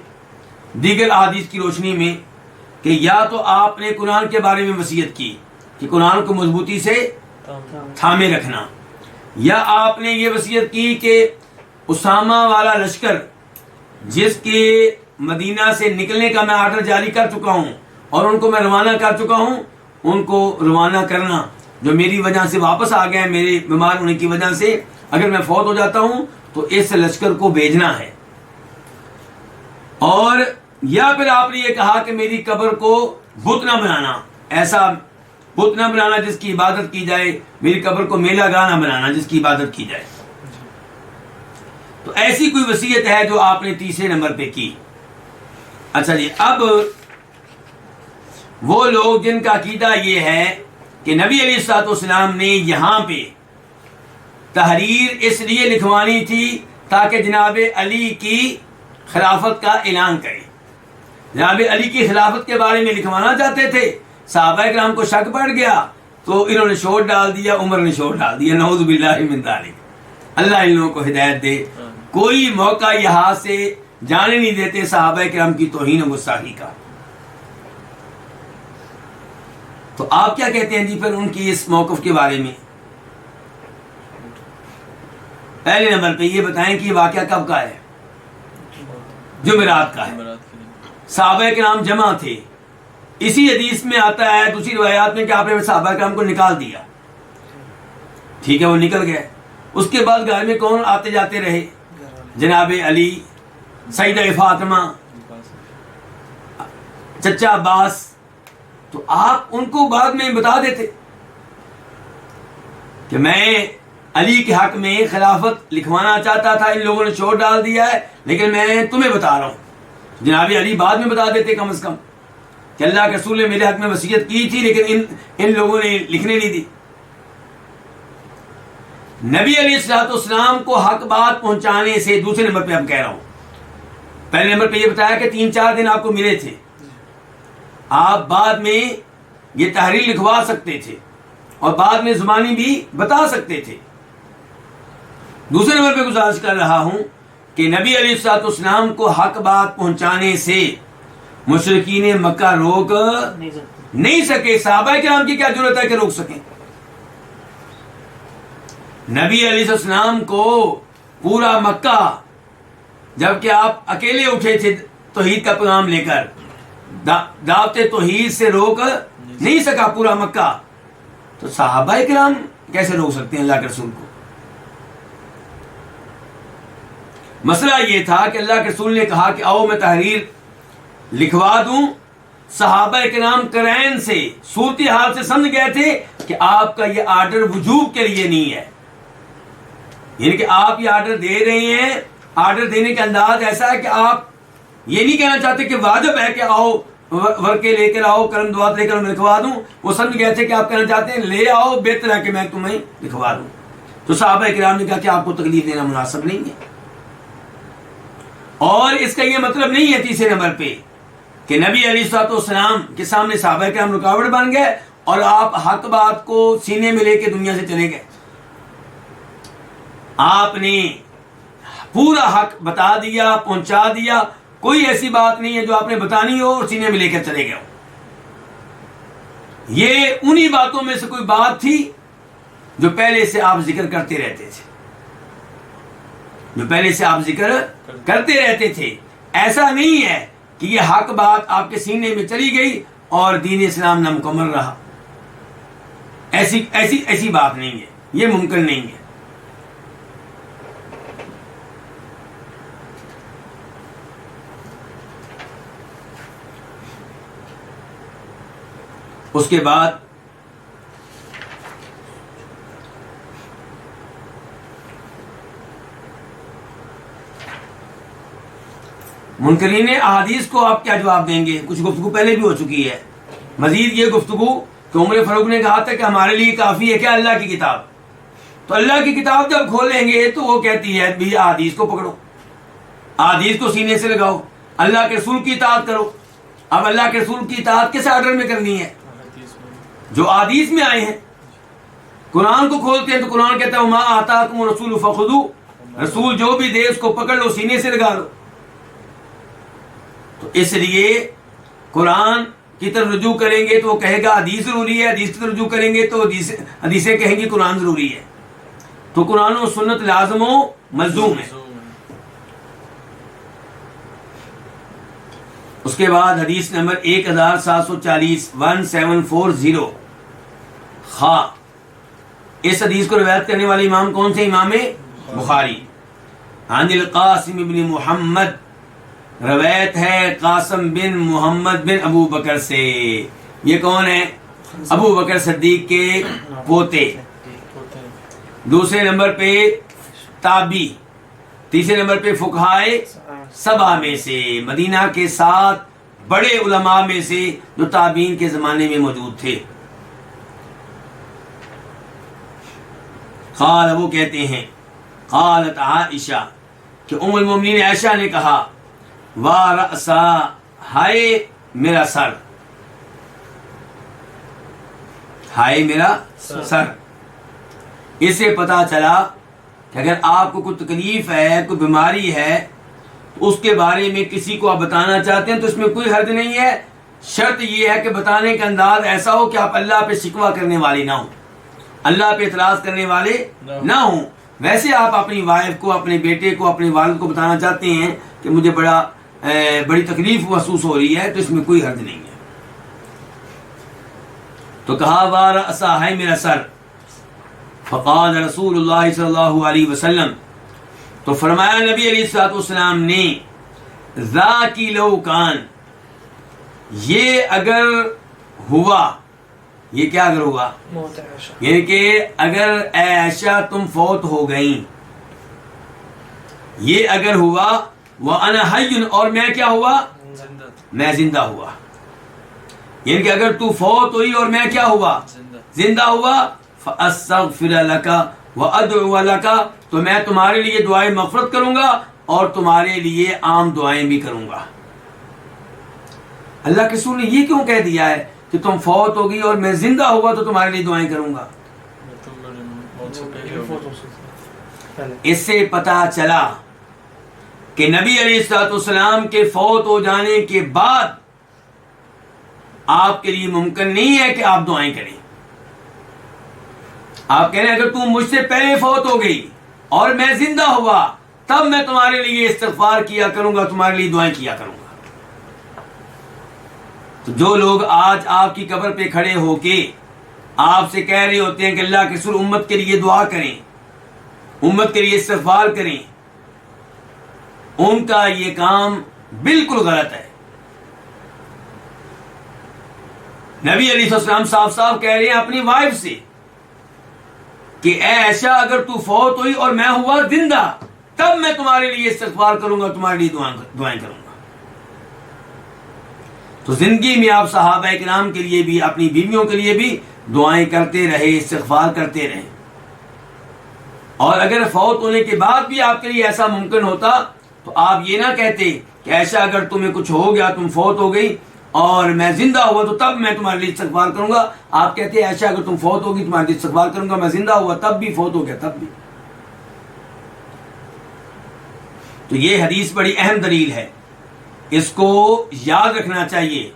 دیگر احادیث کی روشنی میں کہ یا تو آپ نے قرآن کے بارے میں وصیت کی کہ قرآن کو مضبوطی سے تھامے رکھنا، یا آپ نے یہ وصیت کی کہ اسامہ والا لشکر جس کے مدینہ سے نکلنے کا میں آرڈر جاری کر چکا ہوں اور ان کو میں روانہ کر چکا ہوں، ان کو روانہ کرنا جو میری وجہ سے واپس آ گئے، میرے بیمار ہونے کی وجہ سے اگر میں فوت ہو جاتا ہوں تو اس لشکر کو بھیجنا ہے. اور یا پھر آپ نے یہ کہا کہ میری قبر کو بت نہ بنانا، ایسا بت نہ بنانا جس کی عبادت کی جائے، میری قبر کو میلہ گاہ نہ بنانا جس کی عبادت کی جائے. تو ایسی کوئی وصیت ہے جو آپ نے تیسرے نمبر پہ کی. اچھا جی، اب وہ لوگ جن کا عقیدہ یہ ہے کہ نبی علیہ الصلوۃ والسلام نے یہاں پہ تحریر اس لیے لکھوانی تھی تاکہ جناب علی کی خلافت کا اعلان کرے، جناب علی کی خلافت کے بارے میں لکھوانا چاہتے تھے. صحابہ کرام کو شک پڑ گیا تو انہوں نے شور ڈال دیا، عمر نے شور ڈال دیا. نعوذ باللہ من ذالک. اللہ ان لوگوں کو ہدایت دے. کوئی موقع یہ ہاتھ سے جانے نہیں دیتے صحابہ کرام کی توہین و گستاخی کا. تو آپ کیا کہتے ہیں جی پھر ان کی اس موقف کے بارے میں؟ پہلے نمبر پہ یہ بتائیں کہ یہ واقعہ کب کا ہے؟ جمعرات کا ہے. صحابہ کرام جمع تھے. اسی حدیث میں آتا ہے دوسری روایات میں کہ آپ نے صحابہ کرام کو نکال دیا. ٹھیک ہے، وہ نکل گئے. اس کے بعد گھر میں کون آتے جاتے رہے؟ جناب علی، سیدہ فاطمہ، چچا عباس. تو آپ ان کو بعد میں بتا دیتے کہ میں علی کے حق میں خلافت لکھوانا چاہتا تھا، ان لوگوں نے شور ڈال دیا ہے، لیکن میں تمہیں بتا رہا ہوں. جناب علی بعد میں بتا دیتے کم از کم کہ اللہ کے رسول نے میرے حق میں وصیت کی تھی لیکن ان لوگوں نے لکھنے نہیں دی. نبی علیہ الصلوۃ والسلام کو حق بات پہنچانے سے دوسرے نمبر پہ اب کہہ رہا ہوں. پہلے نمبر پہ یہ بتایا کہ 3-4 دن آپ کو ملے تھے، آپ بعد میں یہ تحریر لکھوا سکتے تھے اور بعد میں زبانی بھی بتا سکتے تھے. دوسرے نمبر پہ گزارش کر رہا ہوں کہ نبی علیہ الصلوۃ والسلام کو حق بات پہنچانے سے مشرکین مکہ روک نہیں سکے. صحابہ کرام کی کیا ضرورت ہے کہ روک سکیں؟ نبی علیہ السلام کو پورا مکہ، جبکہ آپ اکیلے اٹھے تھے توحید کا پیغام لے کر، دعوت توحید سے روک نہیں سکا پورا مکہ. تو صحابہ کرام کیسے روک سکتے ہیں اللہ کے رسول کو؟ مسئلہ یہ تھا کہ اللہ کے رسول نے کہا کہ آؤ میں تحریر لکھوا دوں. صحابہ کرام قرائن سے صورتحال سے سمجھ گئے تھے کہ آپ کا یہ آرڈر وجوب کے لیے نہیں ہے، یعنی کہ آپ یہ آرڈر دے رہے ہیں، آرڈر دینے کا انداز ایسا ہے کہ آپ یہ نہیں کہنا چاہتے کہ واجب ہے کہ آؤ ورقے لے کر آؤ، قلم دوات لے کر میں لکھوا دوں. وہ سمجھ گئے تھے کہ آپ کہنا چاہتے ہیں لے آؤ، بہتر ہے کہ میں تمہیں لکھوا دوں. تو صحابہ کرام نے کہا کہ آپ کو تکلیف دینا مناسب نہیں ہے. اور اس کا یہ مطلب نہیں ہے تیسرے نمبر پہ کہ نبی علیہ الصلوۃ والسلام کے سامنے صحابہ کرام رکاوٹ بن گئے اور آپ حق بات کو سینے میں لے کے دنیا سے چلے گئے. آپ نے پورا حق بتا دیا، پہنچا دیا. کوئی ایسی بات نہیں ہے جو آپ نے بتانی ہو اور سینے میں لے کر چلے گئے ہو. یہ انہی باتوں میں سے کوئی بات تھی جو پہلے سے آپ ذکر کرتے رہتے تھے، جو پہلے سے آپ ذکر کرتے رہتے تھے. ایسا نہیں ہے کہ یہ حق بات آپ کے سینے میں چلی گئی اور دین اسلام نامکمل رہا. ایسی بات نہیں ہے، یہ ممکن نہیں ہے. اس کے بعد منکرین احادیث کو آپ کیا جواب دیں گے؟ کچھ گفتگو پہلے بھی ہو چکی ہے. مزید یہ گفتگو کہ عمر فاروق نے کہا تھا کہ ہمارے لیے کافی ہے کیا اللہ کی کتاب. تو اللہ کی کتاب جب کھولیں گے تو وہ کہتی ہے بھی احادیث کو پکڑو، احادیث کو سینے سے لگاؤ، اللہ کے رسول کی اطاعت کرو. اب اللہ کے رسول کی اطاعت کس آرڈر میں کرنی ہے؟ جو احادیث میں آئے ہیں. قرآن کو کھولتے ہیں تو قرآن کہتا ہے وما آتاکم الرسول فخذوہ، رسول جو بھی دے اس کو پکڑ لو، سینے سے لگا لو. تو اس لیے قرآن کی طرف رجوع کریں گے تو وہ کہے گا حدیث ضروری ہے، حدیث کی طرف رجوع کریں گے تو حدیثیں کہیں گی قرآن ضروری ہے. تو قرآن و سنت لازم و ملزوم ہے. اس کے بعد حدیث نمبر 1740 1740 خا. اس حدیث کو روایت کرنے والے امام کون سے؟ امام بخاری. عن القاسم بن محمد، روایت ہے قاسم بن محمد بن ابو بکر سے. یہ کون ہے؟ ابو بکر صدیق کے پوتے. دوسرے نمبر پہ تابی، تیسرے نمبر پہ فقہائے سبع میں سے، مدینہ کے 7 بڑے علماء میں سے جو تابعین کے زمانے میں موجود تھے. قال، وہ کہتے ہیں قالت عائشہ کہ ام المومنین عائشہ نے کہا وارأسا، ہائے میرا سر، ہائے میرا سر. اس سے پتا چلا کہ اگر آپ کو کوئی تکلیف ہے، کوئی بیماری ہے، تو اس کے بارے میں کسی کو آپ بتانا چاہتے ہیں تو اس میں کوئی حرج نہیں ہے. شرط یہ ہے کہ بتانے کا انداز ایسا ہو کہ آپ اللہ پہ شکوہ کرنے والے نہ ہوں، اللہ پہ اعتراض کرنے والے نہ ہوں. ویسے آپ اپنی وائف کو، اپنے بیٹے کو، اپنے والد کو بتانا چاہتے ہیں کہ مجھے بڑی تکلیف محسوس ہو رہی ہے، تو اس میں کوئی حرج نہیں ہے. تو کہا وارأسا، ہے میرا سر. فقال رسول اللہ صلی اللہ علیہ وسلم، تو فرمایا نبی علیہ الصلوۃ والسلام نے ذاکی لو کان، یہ اگر ہوا، یہ کیا اگر ہوا؟ یعنی کہ اگر اے عائشہ تم فوت ہو گئیں، یہ اگر ہوا وَأَنَا حَيٌّ، اور میں کیا ہوا؟ میں زندہ ہوا. یعنی کہ اگر تو فوت ہوئی اور میں کیا ہوا؟ زندہ ہوا. فَأَسْتَغْفِرَ لَكَ وَأَدْعُوَ لَكَ، تو میں تمہارے لیے دعائیں مغفرت کروں گا اور تمہارے لیے عام دعائیں بھی کروں گا. اللہ کے رسول نے یہ کیوں کہہ دیا ہے کہ تم فوت ہوگی اور میں زندہ ہوا تو تمہارے لیے دعائیں کروں گا؟ اس سے پتا چلا کہ نبی علیہ الصلوۃ والسلام کے فوت ہو جانے کے بعد آپ کے لیے ممکن نہیں ہے کہ آپ دعائیں کریں. آپ کہہ رہے ہیں اگر تم مجھ سے پہلے فوت ہو گئی اور میں زندہ ہوا تب میں تمہارے لیے استغفار کیا کروں گا، تمہارے لیے دعائیں کیا کروں گا. تو جو لوگ آج آپ کی قبر پہ کھڑے ہو کے آپ سے کہہ رہے ہوتے ہیں کہ اللہ کے رسول امت کے لیے دعا کریں، امت کے لیے استغفار کریں، ان کا یہ کام بالکل غلط ہے. نبی علیہ السلام صاف صاف کہہ رہے ہیں اپنی وائف سے کہ اے عائشہ اگر تو فوت ہوئی اور میں ہوا زندہ تب میں تمہارے لیے استغفار کروں گا, تمہارے لیے دعائیں کروں گا. تو زندگی میں آپ صحابہ کرام کے لیے بھی, اپنی بیویوں کے لیے بھی دعائیں کرتے رہے, استغفار کرتے رہے. اور اگر فوت ہونے کے بعد بھی آپ کے لیے ایسا ممکن ہوتا تو آپ یہ نہ کہتے کہ ایسا اگر تمہیں کچھ ہو گیا, تم فوت ہو گئی اور میں زندہ ہوا تو تب میں تمہارے لیے استغفار کروں گا. آپ کہتے ہیں ایسا اگر تم فوت ہوگی تمہارے لیے استغفار کروں گا, میں زندہ ہوا تب بھی, فوت ہو گیا تب بھی. تو یہ حدیث بڑی اہم دلیل ہے, اس کو یاد رکھنا چاہیے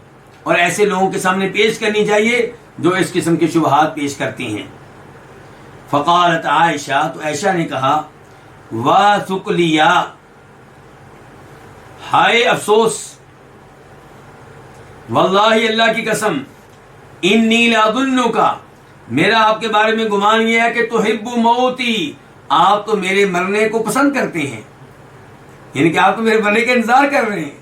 اور ایسے لوگوں کے سامنے پیش کرنی چاہیے جو اس قسم کے شبہات پیش کرتی ہیں. فقالت عائشہ, تو عائشہ نے کہا وَثُقْلِيَا, ہائے افسوس, واللہ اللہ کی قسم, انی لأظنک, میرا آپ کے بارے میں گمان یہ ہے کہ تحب موتی, آپ تو میرے مرنے کو پسند کرتے ہیں, یعنی کہ آپ تو میرے مرنے کا انتظار کر رہے ہیں.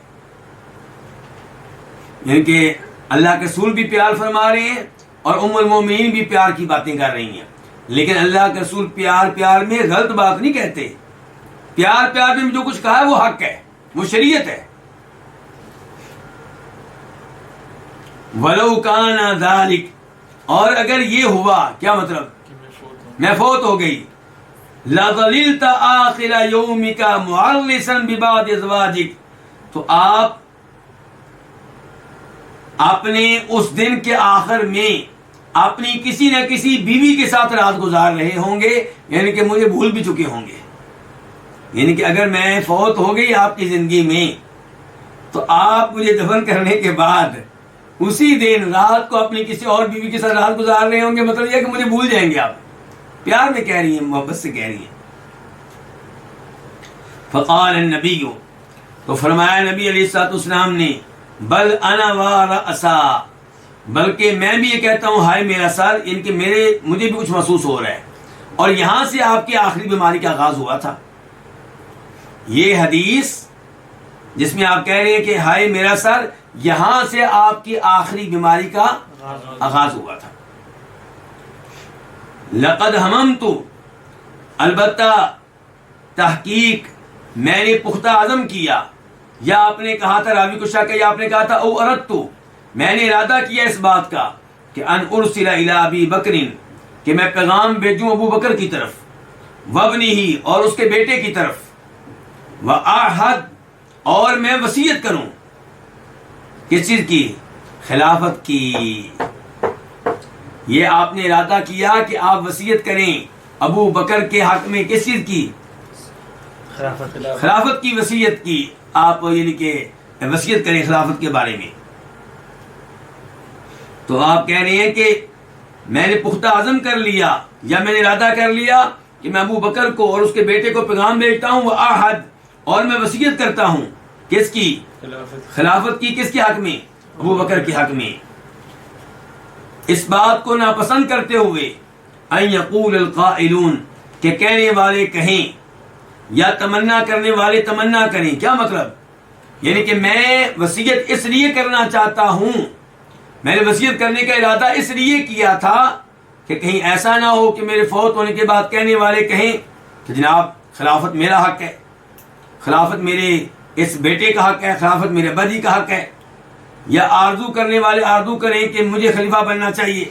یعنی کہ اللہ کے رسول بھی پیار فرما رہے ہیں اور ام المومنین بھی پیار کی باتیں کر رہی ہیں, لیکن اللہ کے رسول پیار میں غلط بات نہیں کہتے. پیار میں جو کچھ کہا ہے وہ حق ہے, وہ شریعت ہے. وَلَوْ كَانَ ذَلِكَ, اور اگر یہ ہوا, کیا مطلب میں فوت ہو گئی, لَظَلِلْتَ آخِرَ يَوْمِكَ مُعَرِّسًا بِبَعْضِ أَزْوَاجِكَ, تو آپ اپنے اس دن کے آخر میں اپنی کسی نہ کسی بیوی کے ساتھ رات گزار رہے ہوں گے, یعنی کہ مجھے بھول بھی چکے ہوں گے. یعنی کہ اگر میں فوت ہو گئی آپ کی زندگی میں تو آپ مجھے دفن کرنے کے بعد اسی دن رات کو اپنی کسی اور بیوی کے ساتھ رات گزار رہے ہوں گے. مطلب یہ کہ مجھے بھول جائیں گے. آپ پیار میں کہہ رہی ہیں, محبت سے کہہ رہی ہیں. فقال النبی, تو فرمایا نبی علیہ الصلوۃ والسلام نے, بل انا ورأسا, بلکہ میں بھی یہ کہتا ہوں ہائے میرا سر, ان کے مجھے بھی کچھ محسوس ہو رہا ہے. اور یہاں سے آپ کی آخری بیماری کا آغاز ہوا تھا. یہ حدیث جس میں آپ کہہ رہے ہیں کہ ہائے میرا سر, یہاں سے آپ کی آخری بیماری کا آغاز ہوا تھا. لقد ہممت, البتہ تحقیق میں نے پختہ عزم کیا, یا آپ نے کہا تھا, راوی کو شک ہے, یا آپ نے کہا تھا او اردت, میں نے ارادہ کیا اس بات کا کہ ان ارسل الی ابی بکر, کہ میں پیغام بھیجوں ابو بکر کی طرف, وابنہ, اور اس کے بیٹے کی طرف, واعہد, اور میں وصیت کروں, کس چیز کی, خلافت کی. یہ آپ نے ارادہ کیا کہ آپ وصیت کریں ابو بکر کے حق میں, کس چیز کی, خلافت کی وصیت کی. آپ یعنی کہ وصیت کریں خلافت کے بارے میں. تو آپ کہہ رہے ہیں کہ میں نے پختہ عزم کر لیا, یا میں نے ارادہ کر لیا کہ میں ابو بکر کو اور اس کے بیٹے کو پیغام بھیجتا ہوں, وآحد, اور میں وصیت کرتا ہوں, کس کی, خلافت کی. کس کے حق میں, ابو بکر کے حق میں. اس بات کو ناپسند کرتے ہوئے ان یقول القائلون, کہ کہنے والے کہیں, یا تمنا کرنے والے تمنا کریں. کیا مطلب, یعنی کہ میں وصیت اس لیے کرنا چاہتا ہوں, میں نے وصیت کرنے کا ارادہ اس لیے کیا تھا کہ کہیں ایسا نہ ہو کہ میرے فوت ہونے کے بعد کہنے والے کہیں کہ جناب خلافت میرا حق ہے, خلافت میرے اس بیٹے کا حق ہے, خلافت میرے ابا جی کا حق ہے. یا آرزو کرنے والے آرزو کریں کہ مجھے خلیفہ بننا چاہیے.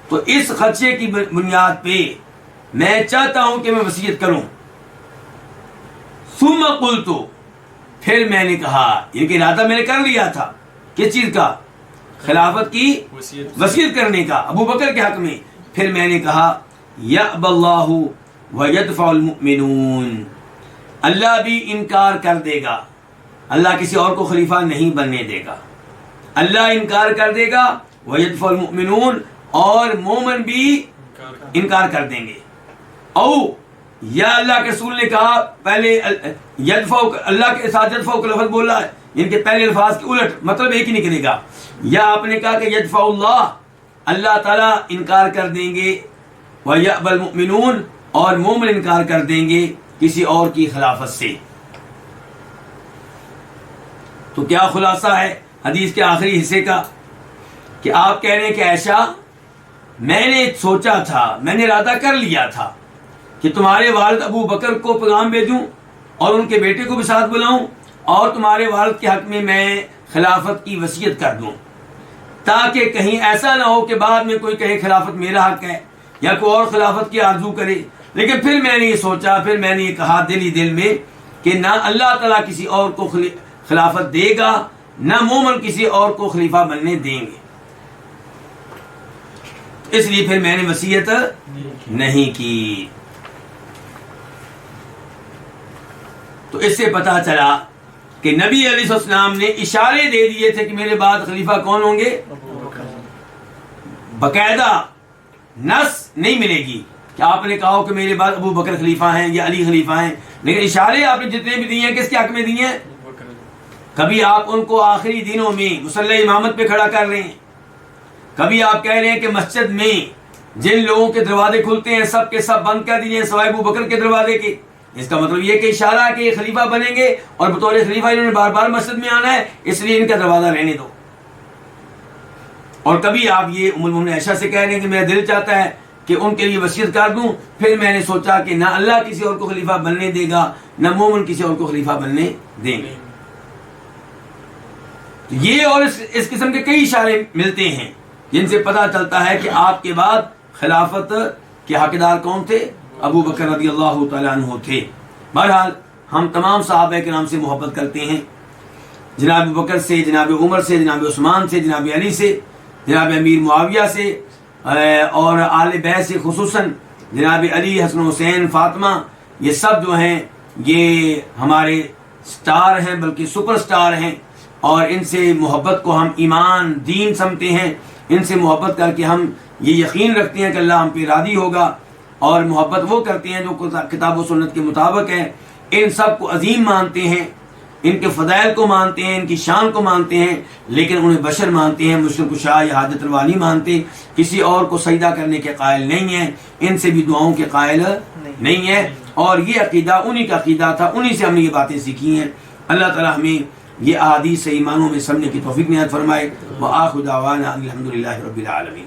تو اس خدشے کی بنیاد پہ میں چاہتا ہوں کہ میں وصیت کروں. ثم قلت, پھر میں نے کہا, یہ کہ ارادہ میں نے کر لیا تھا, کس چیز کا, خلافت کی وصیت کرنے کا ابو بکر کے حق میں. پھر میں نے کہا یأبی اللہ ویدفع المؤمنون, اللہ بھی انکار کر دے گا, اللہ کسی اور کو خلیفہ نہیں بننے دے گا, اللہ انکار کر دے گا, ویدفع المؤمنون, اور مومن بھی انکار کر دیں گے. او یا اللہ کے رسول نے کہا پہلے یدفع, اللہ کے ساتھ یدفع کا لفظ بولا ہے, ان کے پہلے الفاظ کے الٹ مطلب ایک ہی نکلے گا. یا آپ نے کہا کہ یدفع اللہ, اللہ تعالیٰ انکار کر دیں گے, وَيَأْبَى الْمُؤْمِنُونَ, اور مومن انکار کر دیں گے کسی اور کی خلافت سے. تو کیا خلاصہ ہے حدیث کے آخری حصے کا کہ آپ کہہ رہے ہیں کہ عائشہ میں نے سوچا تھا، میں نے ارادہ کر لیا تھا کہ تمہارے والد ابو بکر کو پیغام بھیجوں اور ان کے بیٹے کو بھی ساتھ بلاؤں اور تمہارے والد کے حق میں خلافت کی وصیت کر دوں، تاکہ کہیں ایسا نہ ہو کہ بعد میں کوئی کہے خلافت میرا حق ہے یا کوئی اور خلافت کی آرزو کرے۔ لیکن پھر میں نے یہ سوچا، پھر میں نے یہ کہا دل ہی دل میں کہ نہ اللہ تعالیٰ کسی اور کو خلافت دے گا، نہ مومن کسی اور کو خلیفہ بننے دیں گے، اس لیے پھر میں نے وصیت نہیں کی۔ تو اس سے پتہ چلا کہ نبی علیہ السلام نے اشارے دے دیے تھے کہ میرے بعد خلیفہ کون ہوں گے، باقاعدہ نص نہیں ملے گی کہ آپ نے کہا کہ میرے بعد ابو بکر خلیفہ ہیں یا علی خلیفہ ہیں، لیکن اشارے آپ نے جتنے بھی دیے ہیں کس کے حق میں دیے ہیں؟ کبھی آپ ان کو آخری دنوں میں مصلی امامت پہ کھڑا کر رہے ہیں، کبھی آپ کہہ رہے ہیں کہ مسجد میں جن لوگوں کے دروازے کھلتے ہیں سب کے سب بند کر دیجئے سوائے ابو بکر کے دروازے کے۔ اس کا مطلب یہ کہ اشارہ ہے کہ یہ خلیفہ بنیں گے اور بطور خلیفہ انہوں نے بار بار مسجد میں آنا ہے، اس لیے ان کا دروازہ رہنے دو۔ اور کبھی آپ یہ ام المؤمنین عائشہ سے کہہ رہے ہیں کہ میرا دل چاہتا ہے کہ ان کے لیے وصیت کر دوں، پھر میں نے سوچا کہ نہ اللہ کسی اور کو خلیفہ بننے دے گا، نہ مومن کسی اور کو خلیفہ بننے دیں گے۔ یہ اور اس قسم کے کئی اشارے ملتے ہیں جن سے پتہ چلتا ہے کہ آپ کے بعد خلافت کے حقدار کون تھے؟ ابو بکر رضی اللہ تعالیٰ عنہ تھے۔ بہرحال ہم تمام صحابہ کرام سے محبت کرتے ہیں، جناب ابو بکر سے، جناب عمر سے، جناب عثمان سے، جناب علی سے، جناب امیر معاویہ سے، اور آل بیت سے خصوصاً جناب علی، حسن حسین، فاطمہ، یہ سب جو ہیں یہ ہمارے سٹار ہیں، بلکہ سپر سٹار ہیں، اور ان سے محبت کو ہم ایمان دین سمجھتے ہیں۔ ان سے محبت کر کے ہم یہ یقین رکھتے ہیں کہ اللہ ہم پہ راضی ہوگا، اور محبت وہ کرتے ہیں جو کتاب و سنت کے مطابق ہے۔ ان سب کو عظیم مانتے ہیں، ان کے فضائل کو مانتے ہیں، ان کی شان کو مانتے ہیں، لیکن انہیں بشر مانتے ہیں، مشکل کشا یا حاجت روا نہیں مانتے، کسی اور کو سجدہ کرنے کے قائل نہیں ہیں، ان سے بھی دعاؤں کے قائل نہیں ہیں۔ اور یہ عقیدہ انہی کا عقیدہ تھا، انہی سے ہم نے یہ باتیں سیکھی ہیں۔ اللہ تعالی ہمیں یہ احادیث سے ایمانوں میں سمجھنے کی توفیق عنایت فرمائے۔ وآخر دعوانا الحمدللہ رب العالمین۔